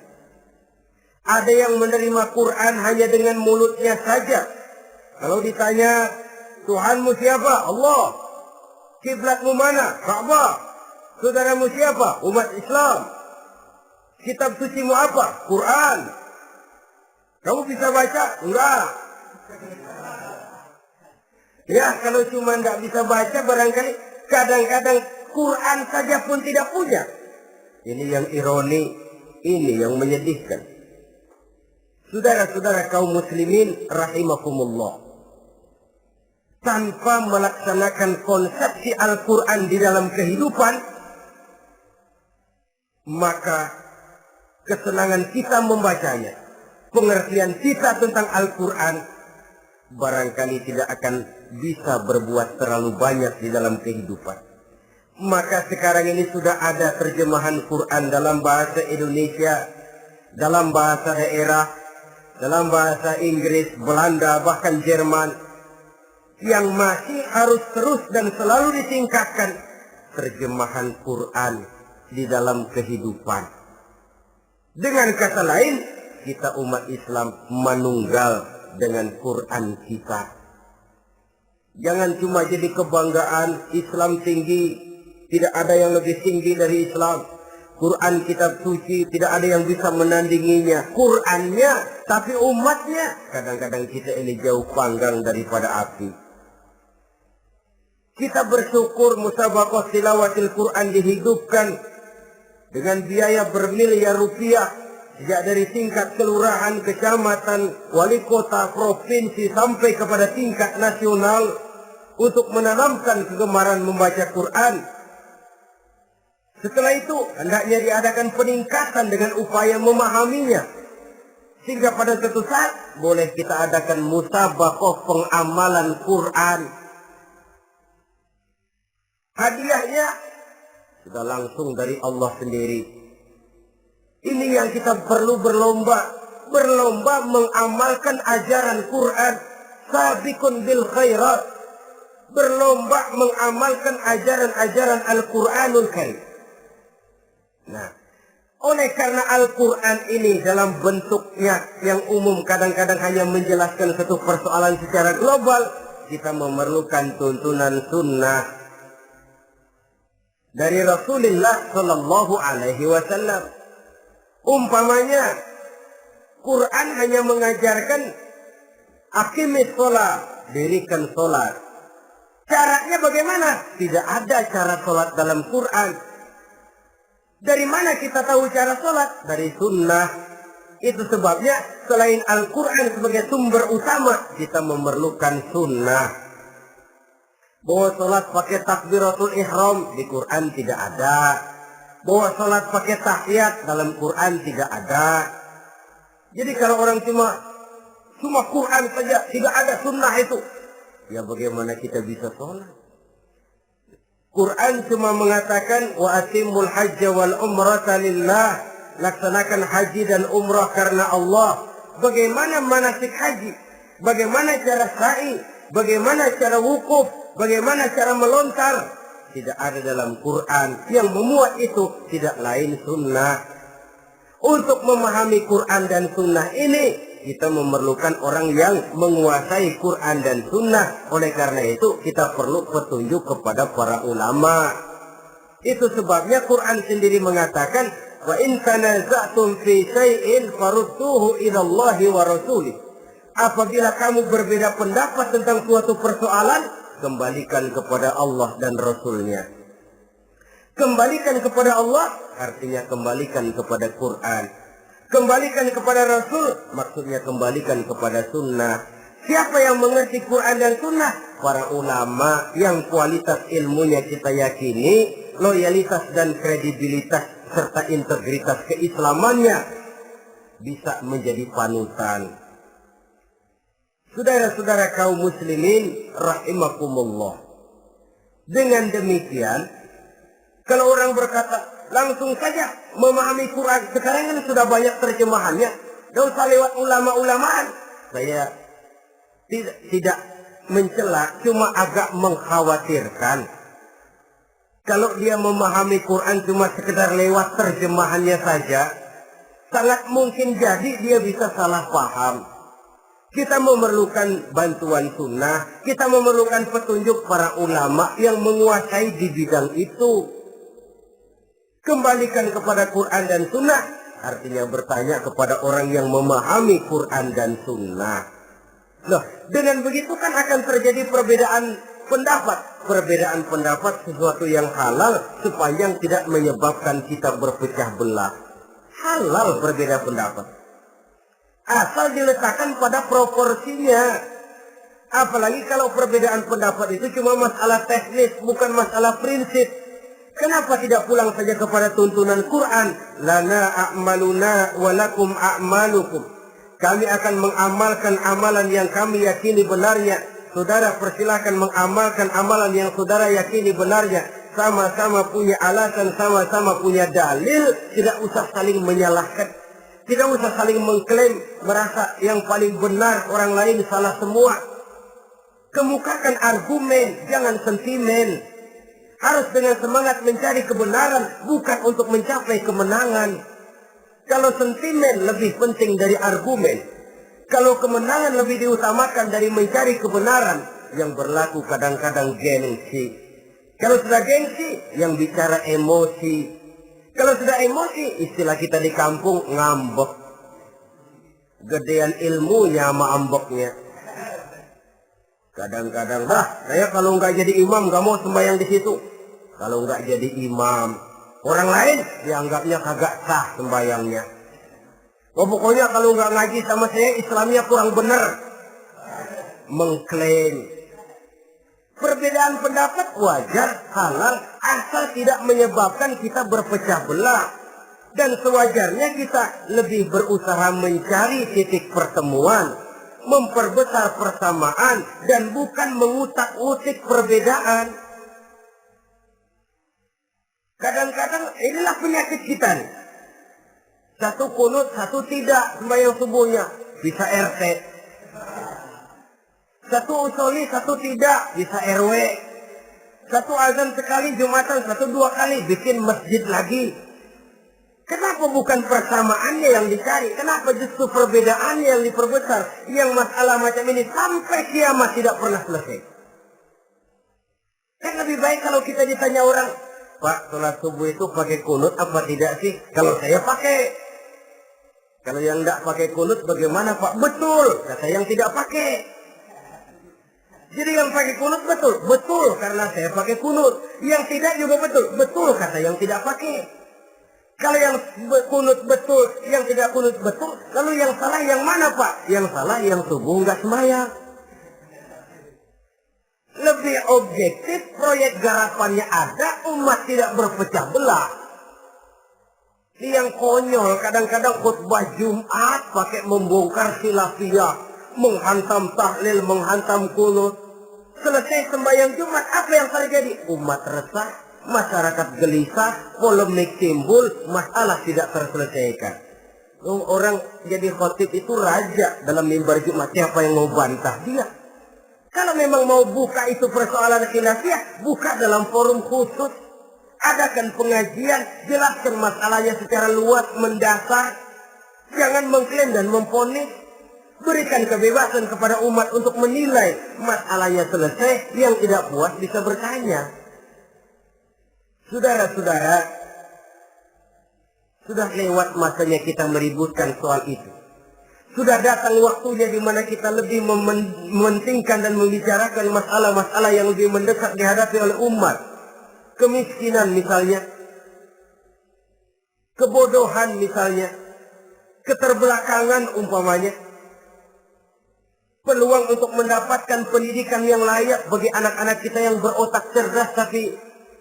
Ada yang menerima Quran hanya dengan mulutnya saja. Kalau ditanya, Tuhanmu siapa? Allah. Kiblatmu mana? Ka'bah. Saudaramu siapa? Umat Islam. Kitab sucimu apa? Quran. Kamu bisa baca? Enggak. Ya, kalau cuma enggak bisa baca, barangkali kadang-kadang Quran saja pun tidak punya. Ini yang ironi, ini yang menyedihkan. Saudara-saudara kaum muslimin rahimakumullah. Tanpa melaksanakan konsepsi Al-Quran di dalam kehidupan, maka kesenangan kita membacanya, pengertian kita tentang Al-Quran barangkali tidak akan bisa berbuat terlalu banyak di dalam kehidupan. Maka sekarang ini sudah ada terjemahan Quran dalam bahasa Indonesia, dalam bahasa daerah, dalam bahasa Inggris, Belanda, bahkan Jerman, yang masih harus terus dan selalu ditingkatkan terjemahan Quran di dalam kehidupan. Dengan kata lain, kita umat Islam menunggal dengan Quran kita. Jangan cuma jadi kebanggaan Islam tinggi, tidak ada yang lebih tinggi dari Islam. Quran kitab suci, tidak ada yang bisa menandinginya. Qurannya, tapi umatnya, kadang-kadang kita ini jauh panggang daripada api. Kita bersyukur musabaqah tilawatil Quran dihidupkan dengan biaya bermiliar rupiah. Sejak dari tingkat kelurahan, kecamatan, wali kota, provinsi, sampai kepada tingkat nasional. Untuk menanamkan kegemaran membaca Quran. Setelah itu, hendaknya diadakan peningkatan dengan upaya memahaminya. Sehingga pada suatu saat, boleh kita adakan musabaqah pengamalan Quran. Hadiahnya sudah langsung dari Allah sendiri. Ini yang kita perlu berlomba. Berlomba mengamalkan ajaran Quran. Sabiqun bil khairat. Berlomba mengamalkan ajaran-ajaran Al-Quranul Karim. Nah, oleh karena Al-Quran ini dalam bentuknya yang umum kadang-kadang hanya menjelaskan satu persoalan secara global, kita memerlukan tuntunan sunnah dari Rasulullah Sallallahu Alaihi Wasallam. Umpamanya, Quran hanya mengajarkan aqimis sholat, dirikan sholat. Caranya bagaimana? Tidak ada cara sholat dalam Quran. Dari mana kita tahu cara sholat? Dari sunnah. Itu sebabnya selain Al-Quran sebagai sumber utama, kita memerlukan sunnah. Bahwa sholat pakai takbiratul ihram di Quran tidak ada. Bahwa sholat pakai tahiyat dalam Quran tidak ada. Jadi kalau orang cuma Quran saja, tidak ada sunnah itu, ya bagaimana kita bisa sholat? Quran cuma mengatakan wa atimul hajja wal umrata lillah, laksanakan haji dan umrah karena Allah. Bagaimana manasik haji? Bagaimana cara sa'i? Bagaimana cara wukuf? Bagaimana cara melontar? Tidak ada dalam Quran. Yang memuat itu tidak lain sunnah. Untuk memahami Quran dan sunnah ini, kita memerlukan orang yang menguasai Quran dan sunnah. Oleh karena itu kita perlu petunjuk kepada para ulama. Itu sebabnya Quran sendiri mengatakan, wa in tanaza'tum fi syai'in farudduhu ila Allahi wa rasulih. Apabila kamu berbeda pendapat tentang suatu persoalan, kembalikan kepada Allah dan Rasulnya. Kembalikan kepada Allah artinya kembalikan kepada Quran. Kembalikan kepada Rasul, maksudnya kembalikan kepada sunnah. Siapa yang mengerti Quran dan sunnah? Para ulama yang kualitas ilmunya kita yakini, loyalitas dan kredibilitas serta integritas keislamannya bisa menjadi panutan. Saudara-saudara kaum muslimin rahimakumullah. Dengan demikian, kalau orang berkata, langsung saja memahami Quran. Sekarang kan sudah banyak terjemahannya. Tidak usah lewat ulama-ulamaan. Saya tidak mencela, cuma agak mengkhawatirkan. Kalau dia memahami Quran cuma sekedar lewat terjemahannya saja, sangat mungkin jadi dia bisa salah paham. Kita memerlukan bantuan sunnah. Kita memerlukan petunjuk para ulama yang menguasai di bidang itu. Kembalikan kepada Quran dan sunnah artinya bertanya kepada orang yang memahami Quran dan sunnah. Loh, dengan begitu kan akan terjadi perbedaan pendapat. Perbedaan pendapat sesuatu yang halal sepanjang tidak menyebabkan kita berpecah belah. Halal berbeda pendapat. Asal diletakkan pada proporsinya. Apalagi kalau perbedaan pendapat itu cuma masalah teknis, bukan masalah prinsip. Kenapa tidak pulang saja kepada tuntunan Quran? Lana a'maluna wa lakum a'malukum. Kami akan mengamalkan amalan yang kami yakini benarnya. Saudara persilahkan mengamalkan amalan yang saudara yakini benarnya. Sama-sama punya alasan, sama-sama punya dalil. Tidak usah saling menyalahkan. Tidak usah saling mengklaim, merasa yang paling benar, orang lain salah semua. Kemukakan argumen, jangan sentimen. Harus dengan semangat mencari kebenaran, bukan untuk mencapai kemenangan. Kalau sentimen lebih penting dari argumen, kalau kemenangan lebih diutamakan dari mencari kebenaran, yang berlaku kadang-kadang gengsi. Kalau sudah gengsi, yang bicara emosi. Kalau sudah emosi, istilah kita di kampung, ngambek. Gedean ilmunya sama ambeknya. Kadang-kadang, saya kalau nggak jadi imam, nggak mau sembahyang di situ. Kalau nggak jadi imam, orang lain dianggapnya kagak sah sembahyangnya. Pokoknya kalau nggak ngaji sama saya, Islamnya kurang benar. Mengklaim. Perbedaan pendapat wajar, halal, asal tidak menyebabkan kita berpecah belah. Dan sewajarnya kita lebih berusaha mencari titik pertemuan, memperbesar persamaan, dan bukan mengutak-utik perbedaan. Kadang-kadang inilah penyakit kita. Satu kunut, satu tidak sembahyang subuhnya. Bisa RT. Satu usoli, satu tidak, bisa RW. Satu azan sekali Jumatan, satu dua kali, bikin masjid lagi. Kenapa bukan persamaannya yang dicari? Kenapa justru perbedaannya yang diperbesar? Yang masalah macam ini sampai kiamat tidak pernah selesai. Kan lebih baik kalau kita ditanya orang, Pak, sholat subuh itu pakai kunut apa tidak sih? Kalau saya pakai. Kalau yang tidak pakai kunut bagaimana Pak? Betul, kata yang tidak pakai. Jadi yang pakai kunut betul, betul karena saya pakai kunut. Yang tidak juga betul, betul kata yang tidak pakai. Kalau yang kunut betul, yang tidak kunut betul, lalu yang salah yang mana Pak? Yang salah yang subuh nggak sembahyang. Lebih objektif, proyek garapannya ada, umat tidak berpecah belah. Yang konyol kadang-kadang khutbah Jumat pakai membongkar khilafiyah, menghantam tahlil, menghantam kunut. Selesai sembahyang Jumat, apa yang terjadi? Umat resah, masyarakat gelisah, polemik timbul, masalah tidak terselesaikan. Orang jadi khotib itu raja dalam mimbar Jumat, siapa yang mau bantah dia? Kalau memang mau buka itu persoalan khilafiyah, buka dalam forum khusus. Adakan pengajian, jelaskan masalahnya secara luas, mendasar. Jangan mengklaim dan memponis. Berikan kebebasan kepada umat untuk menilai masalahnya selesai. Yang tidak puas bisa bertanya. Saudara-saudara, sudah lewat masanya kita meributkan soal itu. Sudah datang waktunya di mana kita lebih mementingkan dan membicarakan masalah-masalah yang lebih mendesak dihadapi oleh umat. Kemiskinan misalnya, kebodohan misalnya, keterbelakangan umpamanya, peluang untuk mendapatkan pendidikan yang layak bagi anak-anak kita yang berotak cerdas tapi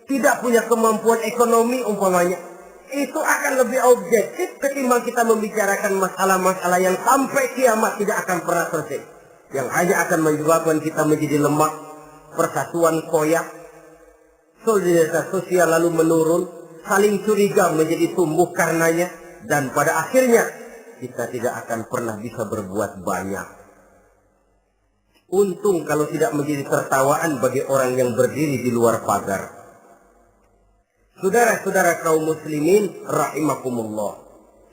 tidak punya kemampuan ekonomi umpamanya. Itu akan lebih objektif ketimbang kita membicarakan masalah-masalah yang sampai kiamat tidak akan pernah selesai. Yang hanya akan menyebabkan kita menjadi lemah, persatuan koyak, solidaritas sosial lalu menurun, saling curiga menjadi tumbuh karenanya, dan pada akhirnya kita tidak akan pernah bisa berbuat banyak. Untung kalau tidak menjadi tertawaan bagi orang yang berdiri di luar pagar. Saudara-saudara kaum muslimin rahimakumullah.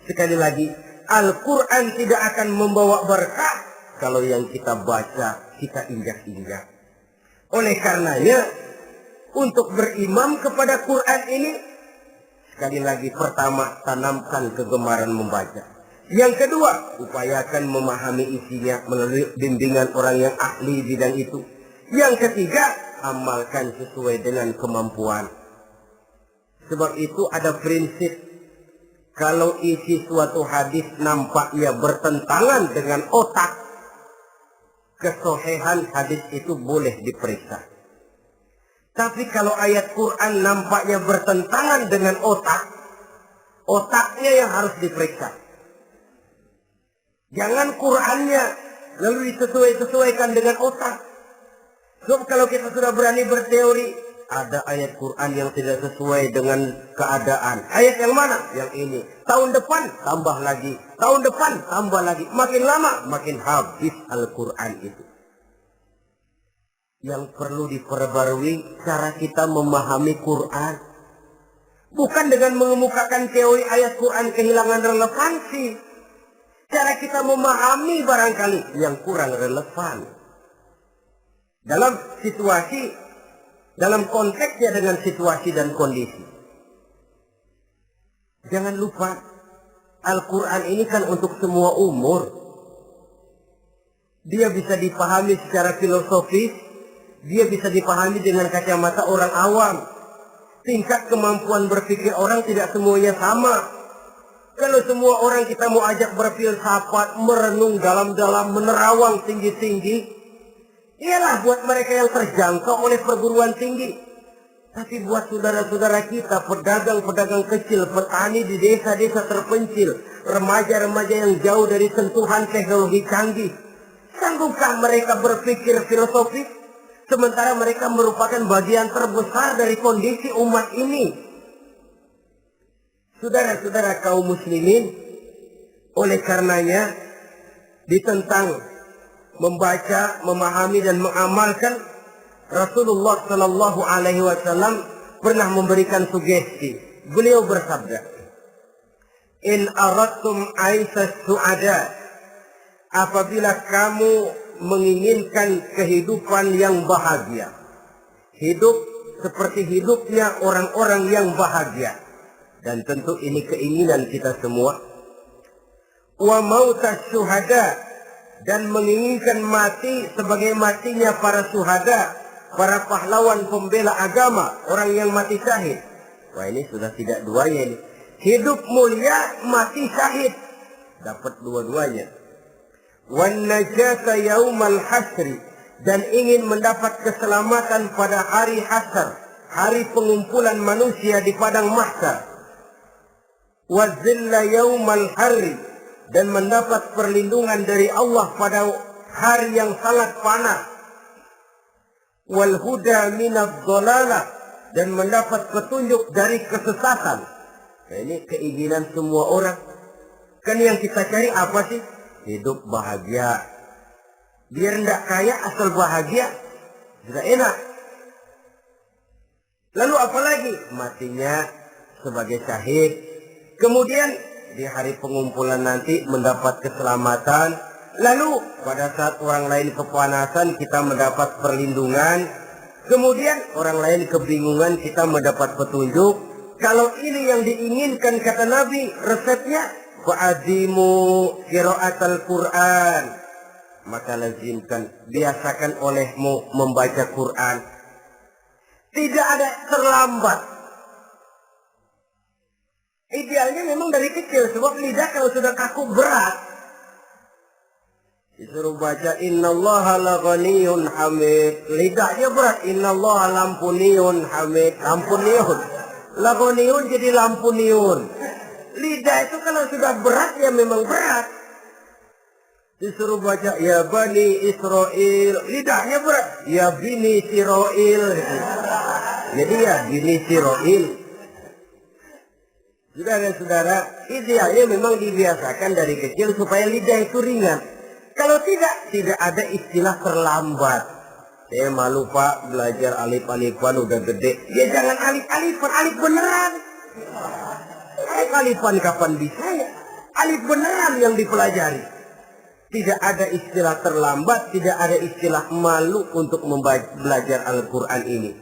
Sekali lagi, Al-Quran tidak akan membawa berkah kalau yang kita baca, kita injak-injak. Oleh karenanya, untuk berimam kepada Quran ini, sekali lagi pertama, tanamkan kegemaran membaca. Yang kedua, upayakan memahami isinya melalui bimbingan orang yang ahli bidang itu. Yang ketiga, amalkan sesuai dengan kemampuan. Sebab itu ada prinsip, kalau isi suatu hadis nampaknya bertentangan dengan otak, kesohihan hadis itu boleh diperiksa. Tapi kalau ayat Quran nampaknya bertentangan dengan otak, otaknya yang harus diperiksa. Jangan Qur'annya lalu disesuaikan dengan otak. Sebab kalau kita sudah berani berteori, ada ayat Quran yang tidak sesuai dengan keadaan. Ayat yang mana? Yang ini. Tahun depan tambah lagi. Tahun depan tambah lagi. Makin lama makin habis Al-Quran itu. Yang perlu diperbarui cara kita memahami Quran. Bukan dengan mengemukakan teori ayat Quran kehilangan relevansi. Cara kita memahami barangkali yang kurang relevan. Dalam situasi, dalam konteksnya dengan situasi dan kondisi. Jangan lupa, Al-Quran ini kan untuk semua umur. Dia bisa dipahami secara filosofis, dia bisa dipahami dengan kacamata orang awam. Tingkat kemampuan berpikir orang tidak semuanya sama. Kalau semua orang kita mau ajak berfilsafat, merenung dalam-dalam, menerawang tinggi-tinggi, ialah buat mereka yang terjangkau oleh perguruan tinggi. Tapi buat saudara-saudara kita, pedagang-pedagang kecil, petani di desa-desa terpencil, remaja-remaja yang jauh dari sentuhan teknologi canggih, sanggupkah mereka berpikir filosofis? Sementara mereka merupakan bagian terbesar dari kondisi umat ini. Saudara-saudara kaum muslimin, oleh karenanya ditentang membaca, memahami dan mengamalkan, Rasulullah Sallallahu Alaihi Wasallam pernah memberikan sugesti. Beliau bersabda, "In aradtum aisas su'ada," apabila kamu menginginkan kehidupan yang bahagia, hidup seperti hidupnya orang-orang yang bahagia. Dan tentu ini keinginan kita semua. Wa mautas syuhada, dan menginginkan mati sebagai matinya para syuhada, para pahlawan pembela agama, orang yang mati syahid. Wah, ini sudah tidak duanya ini. Hidup mulia, mati syahid. Dapat dua-duanya. Wan najata yaumal hasri, dan ingin mendapat keselamatan pada hari hasar, hari pengumpulan manusia di padang mahsyar. Wazilla yaumal harri, dan mendapat perlindungan dari Allah pada hari yang sangat panas. Wal huda minadh dhalalah, dan mendapat petunjuk dari kesesatan. Nah, ini keinginan semua orang. Kan yang kita cari apa sih? Hidup bahagia. Biar tidak kaya asal bahagia, sudah enak. Lalu apa lagi? Matinya sebagai syahid. Kemudian di hari pengumpulan nanti mendapat keselamatan. Lalu pada saat orang lain kepanasan kita mendapat perlindungan. Kemudian orang lain kebingungan kita mendapat petunjuk. Kalau ini yang diinginkan kata Nabi, resepnya fa'azimu qiraatal Quran. Maka lazimkan, biasakan olehmu membaca Quran. Tidak ada terlambat. Idealnya memang dari kecil, sebab lidah kalau sudah kaku berat. Disuruh baca innallaha laghaniyun hamid. Lidahnya berat, innallaha lampuniyun hamid. Lampuniyun. Laghaniyun jadi lampuniyun. Lidah itu kalau sudah berat ya memang berat. Disuruh baca ya bani Israel. Lidahnya berat. Ya bini Israel. Jadi ya bini Israel. Saudara-saudara, idealnya memang dibiasakan dari kecil supaya lidah itu ringan. Kalau tidak ada istilah terlambat. Saya malu Pak, belajar alif-alifan udah gede. Ya jangan alif-alifan, alif beneran. Alif-alifan kapan bisa ya? Alif beneran yang dipelajari. Tidak ada istilah terlambat, tidak ada istilah malu untuk belajar Al-Quran ini.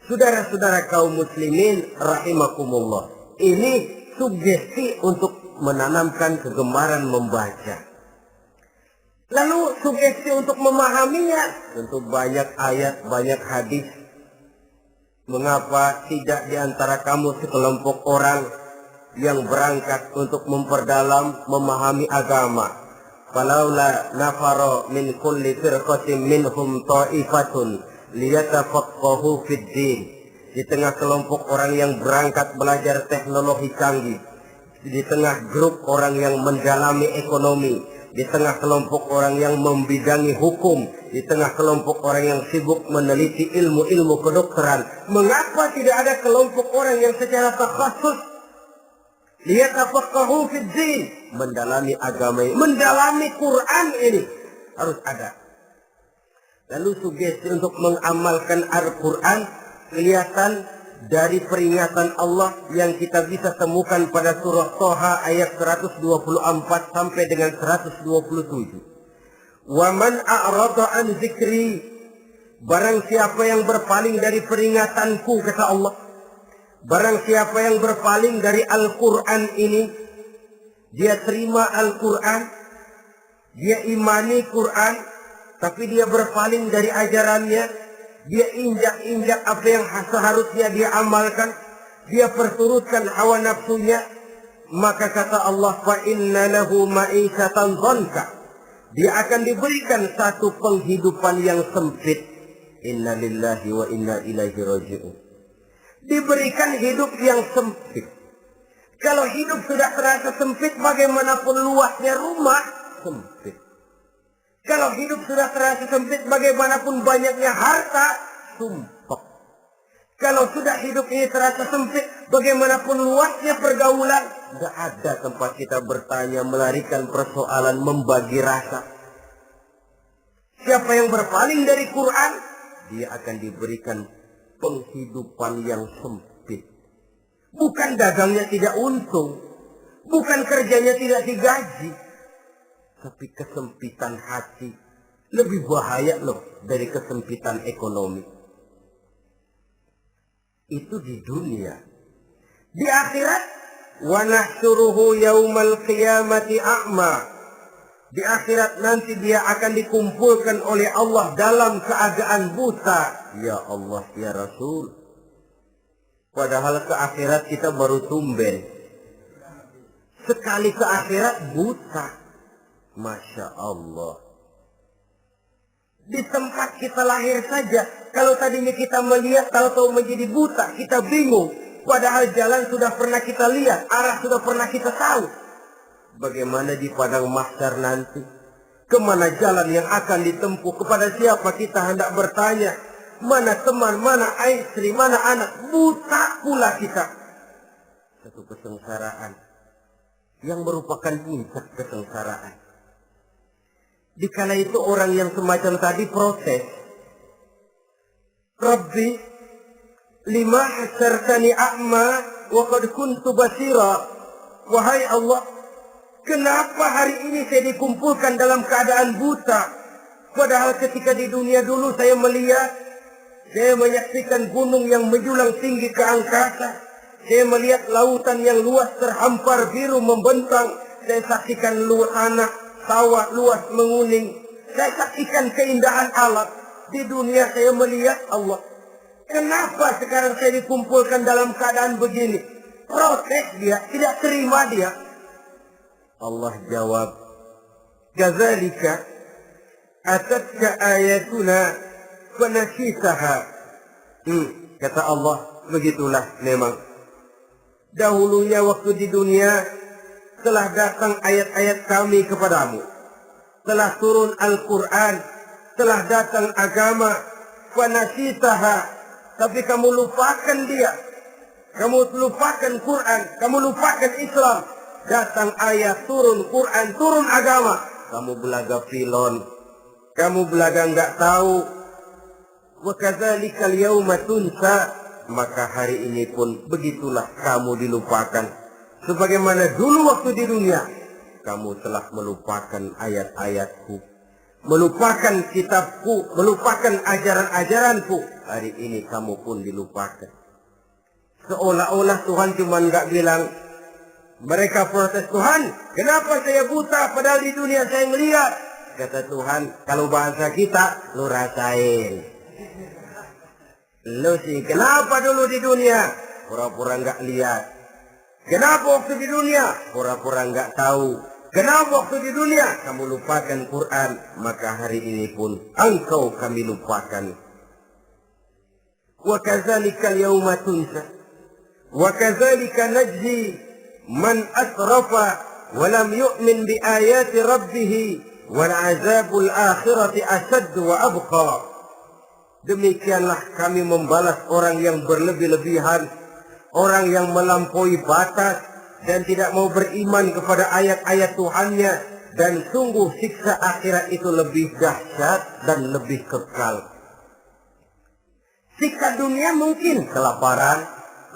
Saudara-saudara kaum muslimin rahimakumullah. Ini sugesti untuk menanamkan kegemaran membaca. Lalu sugesti untuk memahaminya. Tentu banyak ayat, banyak hadis. Mengapa tidak di antara kamu sekelompok orang yang berangkat untuk memperdalam, memahami agama. Falaula nafara min kulli firqatin minhum ta'ifatun liyatafaqahu fid din. Di tengah kelompok orang yang berangkat belajar teknologi canggih, di tengah grup orang yang mendalami ekonomi, di tengah kelompok orang yang membidangi hukum, di tengah kelompok orang yang sibuk meneliti ilmu-ilmu kedokteran. Mengapa tidak ada kelompok orang yang secara takhasus liyatafaqahu fid din, mendalami agama ini, mendalami Quran ini harus ada. Lalu sugesti untuk mengamalkan Al-Quran kelihatan dari peringatan Allah yang kita bisa temukan pada surah Toha ayat 124 sampai dengan 127. Wa man a'rada an zikri, barang siapa yang berpaling dari peringatanku, kata Allah, barang siapa yang berpaling dari Al-Quran ini, dia terima Al-Quran, dia imani Quran, tapi dia berpaling dari ajarannya, dia injak-injak apa yang seharusnya dia amalkan, dia perturutkan hawa nafsunya, maka kata Allah, fa inna lahu ma'isatan dhanka, dia akan diberikan satu penghidupan yang sempit. Inna lillahi wa inna ilaihi raji'un. Diberikan hidup yang sempit. Kalau hidup sudah terasa sempit, bagaimanapun luasnya rumah, sempit. Kalau hidup sudah terasa sempit, bagaimanapun banyaknya harta, sumpah. Kalau sudah hidup ini terasa sempit, bagaimanapun luasnya pergaulan, tidak ada tempat kita bertanya, melarikan persoalan, membagi rasa. Siapa yang berpaling dari Quran, dia akan diberikan penghidupan yang sempit. Bukan dagangnya tidak untung, bukan kerjanya tidak digaji, tapi kesempitan hati lebih bahaya loh dari kesempitan ekonomi. Itu di dunia. Di akhirat, wa nahsyuruhu yaumal qiyamati a'ma. Di akhirat nanti dia akan dikumpulkan oleh Allah dalam keadaan buta. Ya Allah, ya Rasul. Padahal ke akhirat kita baru tumben. Sekali ke akhirat buta. Masya Allah. Di tempat kita lahir saja, kalau tadinya kita melihat, tahu-tahu menjadi buta, kita bingung. Padahal jalan sudah pernah kita lihat, arah sudah pernah kita tahu. Bagaimana di padang mahsyar nanti? Kemana jalan yang akan ditempuh? Kepada siapa kita hendak bertanya? Mana teman, mana istri, mana anak? Buta pula kita. Satu kesengsaraan yang merupakan puncak kesengsaraan. Dikala itu orang yang semacam tadi protes. Rabbi, lima hasyartani a'ma wa qad kuntu basira. Wahai Allah, kenapa hari ini saya dikumpulkan dalam keadaan buta? Padahal ketika di dunia dulu saya melihat, saya menyaksikan gunung yang menjulang tinggi ke angkasa. Saya melihat lautan yang luas terhampar biru membentang. Saya saksikan tanah, sawah luas menguning. Saya saksikan keindahan alam. Di dunia saya melihat Allah. Kenapa sekarang saya dikumpulkan dalam keadaan begini? Protes dia, tidak terima dia. Allah jawab, "Kadzalika atatka ayatuna fanasitaha." Kata Allah, begitulah memang. Dahulunya waktu di dunia telah datang ayat-ayat kami kepadamu. Telah turun Al-Quran, telah datang agama, fanasitaha, tapi kamu lupakan dia. Kamu lupakan Quran, kamu lupakan Islam. Datang ayat, turun Quran, turun agama. Kamu belaga filon, kamu belaga enggak tahu. Wa kadzalikal yauma tunsa, maka hari ini pun begitulah kamu dilupakan. Sebagaimana dulu waktu di dunia, kamu telah melupakan ayat-ayatku, melupakan kitabku, melupakan ajaran-ajaranku. Hari ini kamu pun dilupakan. Seolah-olah Tuhan cuma nggak bilang, mereka protes, Tuhan, kenapa saya buta padahal di dunia saya ngelihat? Kata Tuhan, kalau bahasa kita, lu rasain. Lu sih, kenapa dulu di dunia? Pura-pura nggak lihat. Kenapa waktu di dunia? Pura-pura nggak tahu. Kenapa waktu di dunia? Kamu lupakan Quran. Maka hari ini pun engkau kami lupakan. Wa kadzalika al-yawma tunsa. Wa kadzalika najzi man asrafa walam yu'min bi ayati rabbih wal azabul akhirati asad wa abqa. Demikianlah kami membalas orang yang berlebih-lebihan, orang yang melampaui batas dan tidak mau beriman kepada ayat-ayat Tuhannya, dan sungguh siksa akhirat itu lebih dahsyat dan lebih kekal. Siksa dunia mungkin kelaparan,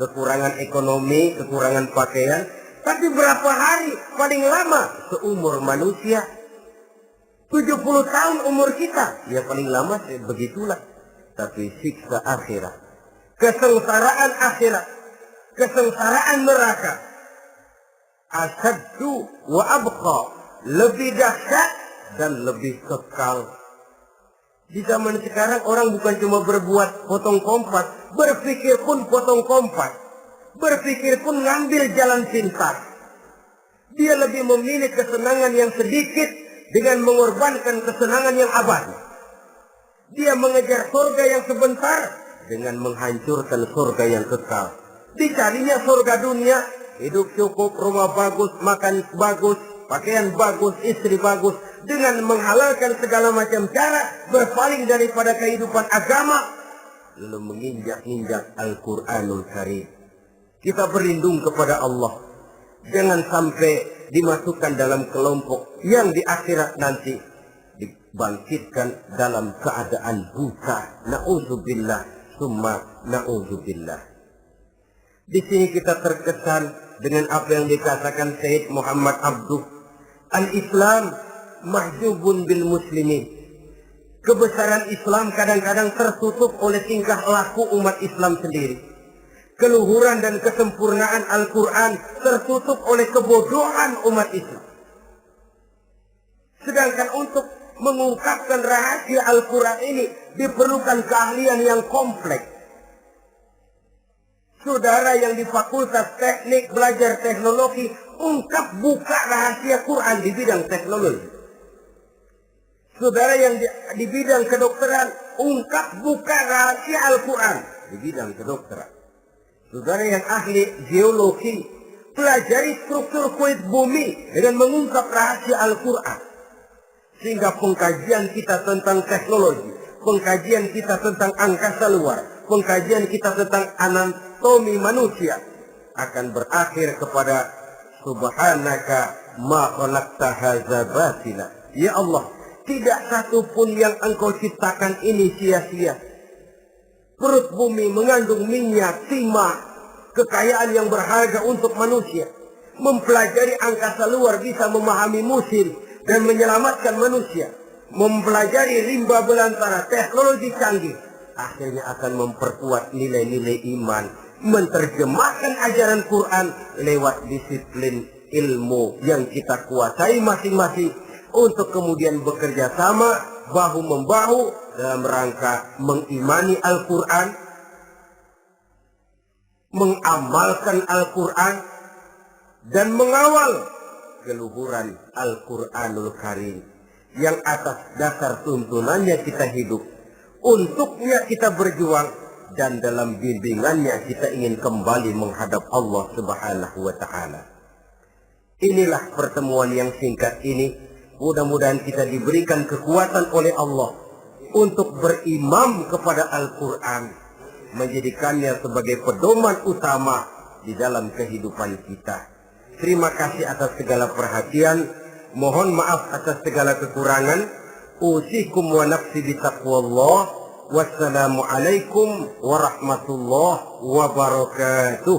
kekurangan ekonomi, kekurangan pakaian, tapi berapa hari paling lama seumur manusia? 70 tahun umur kita, ya paling lama begitulah. Tapi siksa akhirat, kesengsaraan akhirat, kesengsaraan neraka, asyaddu wa abqa, lebih dahsyat dan lebih kekal. Di zaman sekarang orang bukan cuma berbuat potong kompas, berpikir pun potong kompas, berpikir pun ngambil jalan pintas. Dia lebih memilih kesenangan yang sedikit dengan mengorbankan kesenangan yang abadi. Dia mengejar surga yang sebentar dengan menghancurkan surga yang kekal. Dicarinya surga dunia, hidup cukup, rumah bagus, makan bagus, pakaian bagus, istri bagus, dengan menghalalkan segala macam cara, berpaling daripada kehidupan agama, lalu menginjak-injak Al-Quranul Karim. Kita berlindung kepada Allah, jangan sampai dimasukkan dalam kelompok yang di akhirat nanti dibangkitkan dalam keadaan buta. Na'udzubillah, summa na'udzubillah. Di sini kita terkesan dengan apa yang dikatakan Sayyid Muhammad Abduh. Al-Islam mahjubun bil muslimin. Kebesaran Islam kadang-kadang tertutup oleh tingkah laku umat Islam sendiri. Keluhuran dan kesempurnaan Al-Quran tertutup oleh kebodohan umat Islam. Sedangkan untuk mengungkapkan rahasia Al-Quran ini diperlukan keahlian yang kompleks. Saudara yang di Fakultas Teknik belajar teknologi, ungkap buka rahasia Quran di bidang teknologi. Saudara yang di bidang kedokteran, ungkap buka rahasia Al-Quran di bidang kedokteran. Saudara yang ahli geologi, pelajari struktur kulit bumi dengan mengungkap rahasia Al-Quran. Sehingga pengkajian kita tentang teknologi, pengkajian kita tentang angkasa luar, pengkajian kita tentang anatomi manusia akan berakhir kepada subhanaka ma khalaqta hadza batila. Ya Allah, tidak satu pun yang Engkau ciptakan ini sia-sia. Perut bumi mengandung minyak, timah, kekayaan yang berharga untuk manusia. Mempelajari angkasa luar bisa memahami musim dan menyelamatkan manusia. Mempelajari rimba belantara, teknologi canggih, akhirnya akan memperkuat nilai-nilai iman. Menerjemahkan ajaran Quran lewat disiplin ilmu yang kita kuasai masing-masing, untuk kemudian bekerja sama bahu-membahu dalam rangka mengimani Al-Quran, mengamalkan Al-Quran, dan mengawal keluhuran Al-Quranul Karim yang atas dasar tuntunannya kita hidup, untuknya kita berjuang, dan dalam bimbingannya kita ingin kembali menghadap Allah Subhanahu wa Ta'ala. Inilah pertemuan yang singkat ini. Mudah-mudahan kita diberikan kekuatan oleh Allah untuk berimam kepada Al-Quran, menjadikannya sebagai pedoman utama di dalam kehidupan kita. Terima kasih atas segala perhatian. Mohon maaf atas segala kekurangan. Usikum wa nafsi bitaqwallah. Wassalamualaikum warahmatullahi wabarakatuh.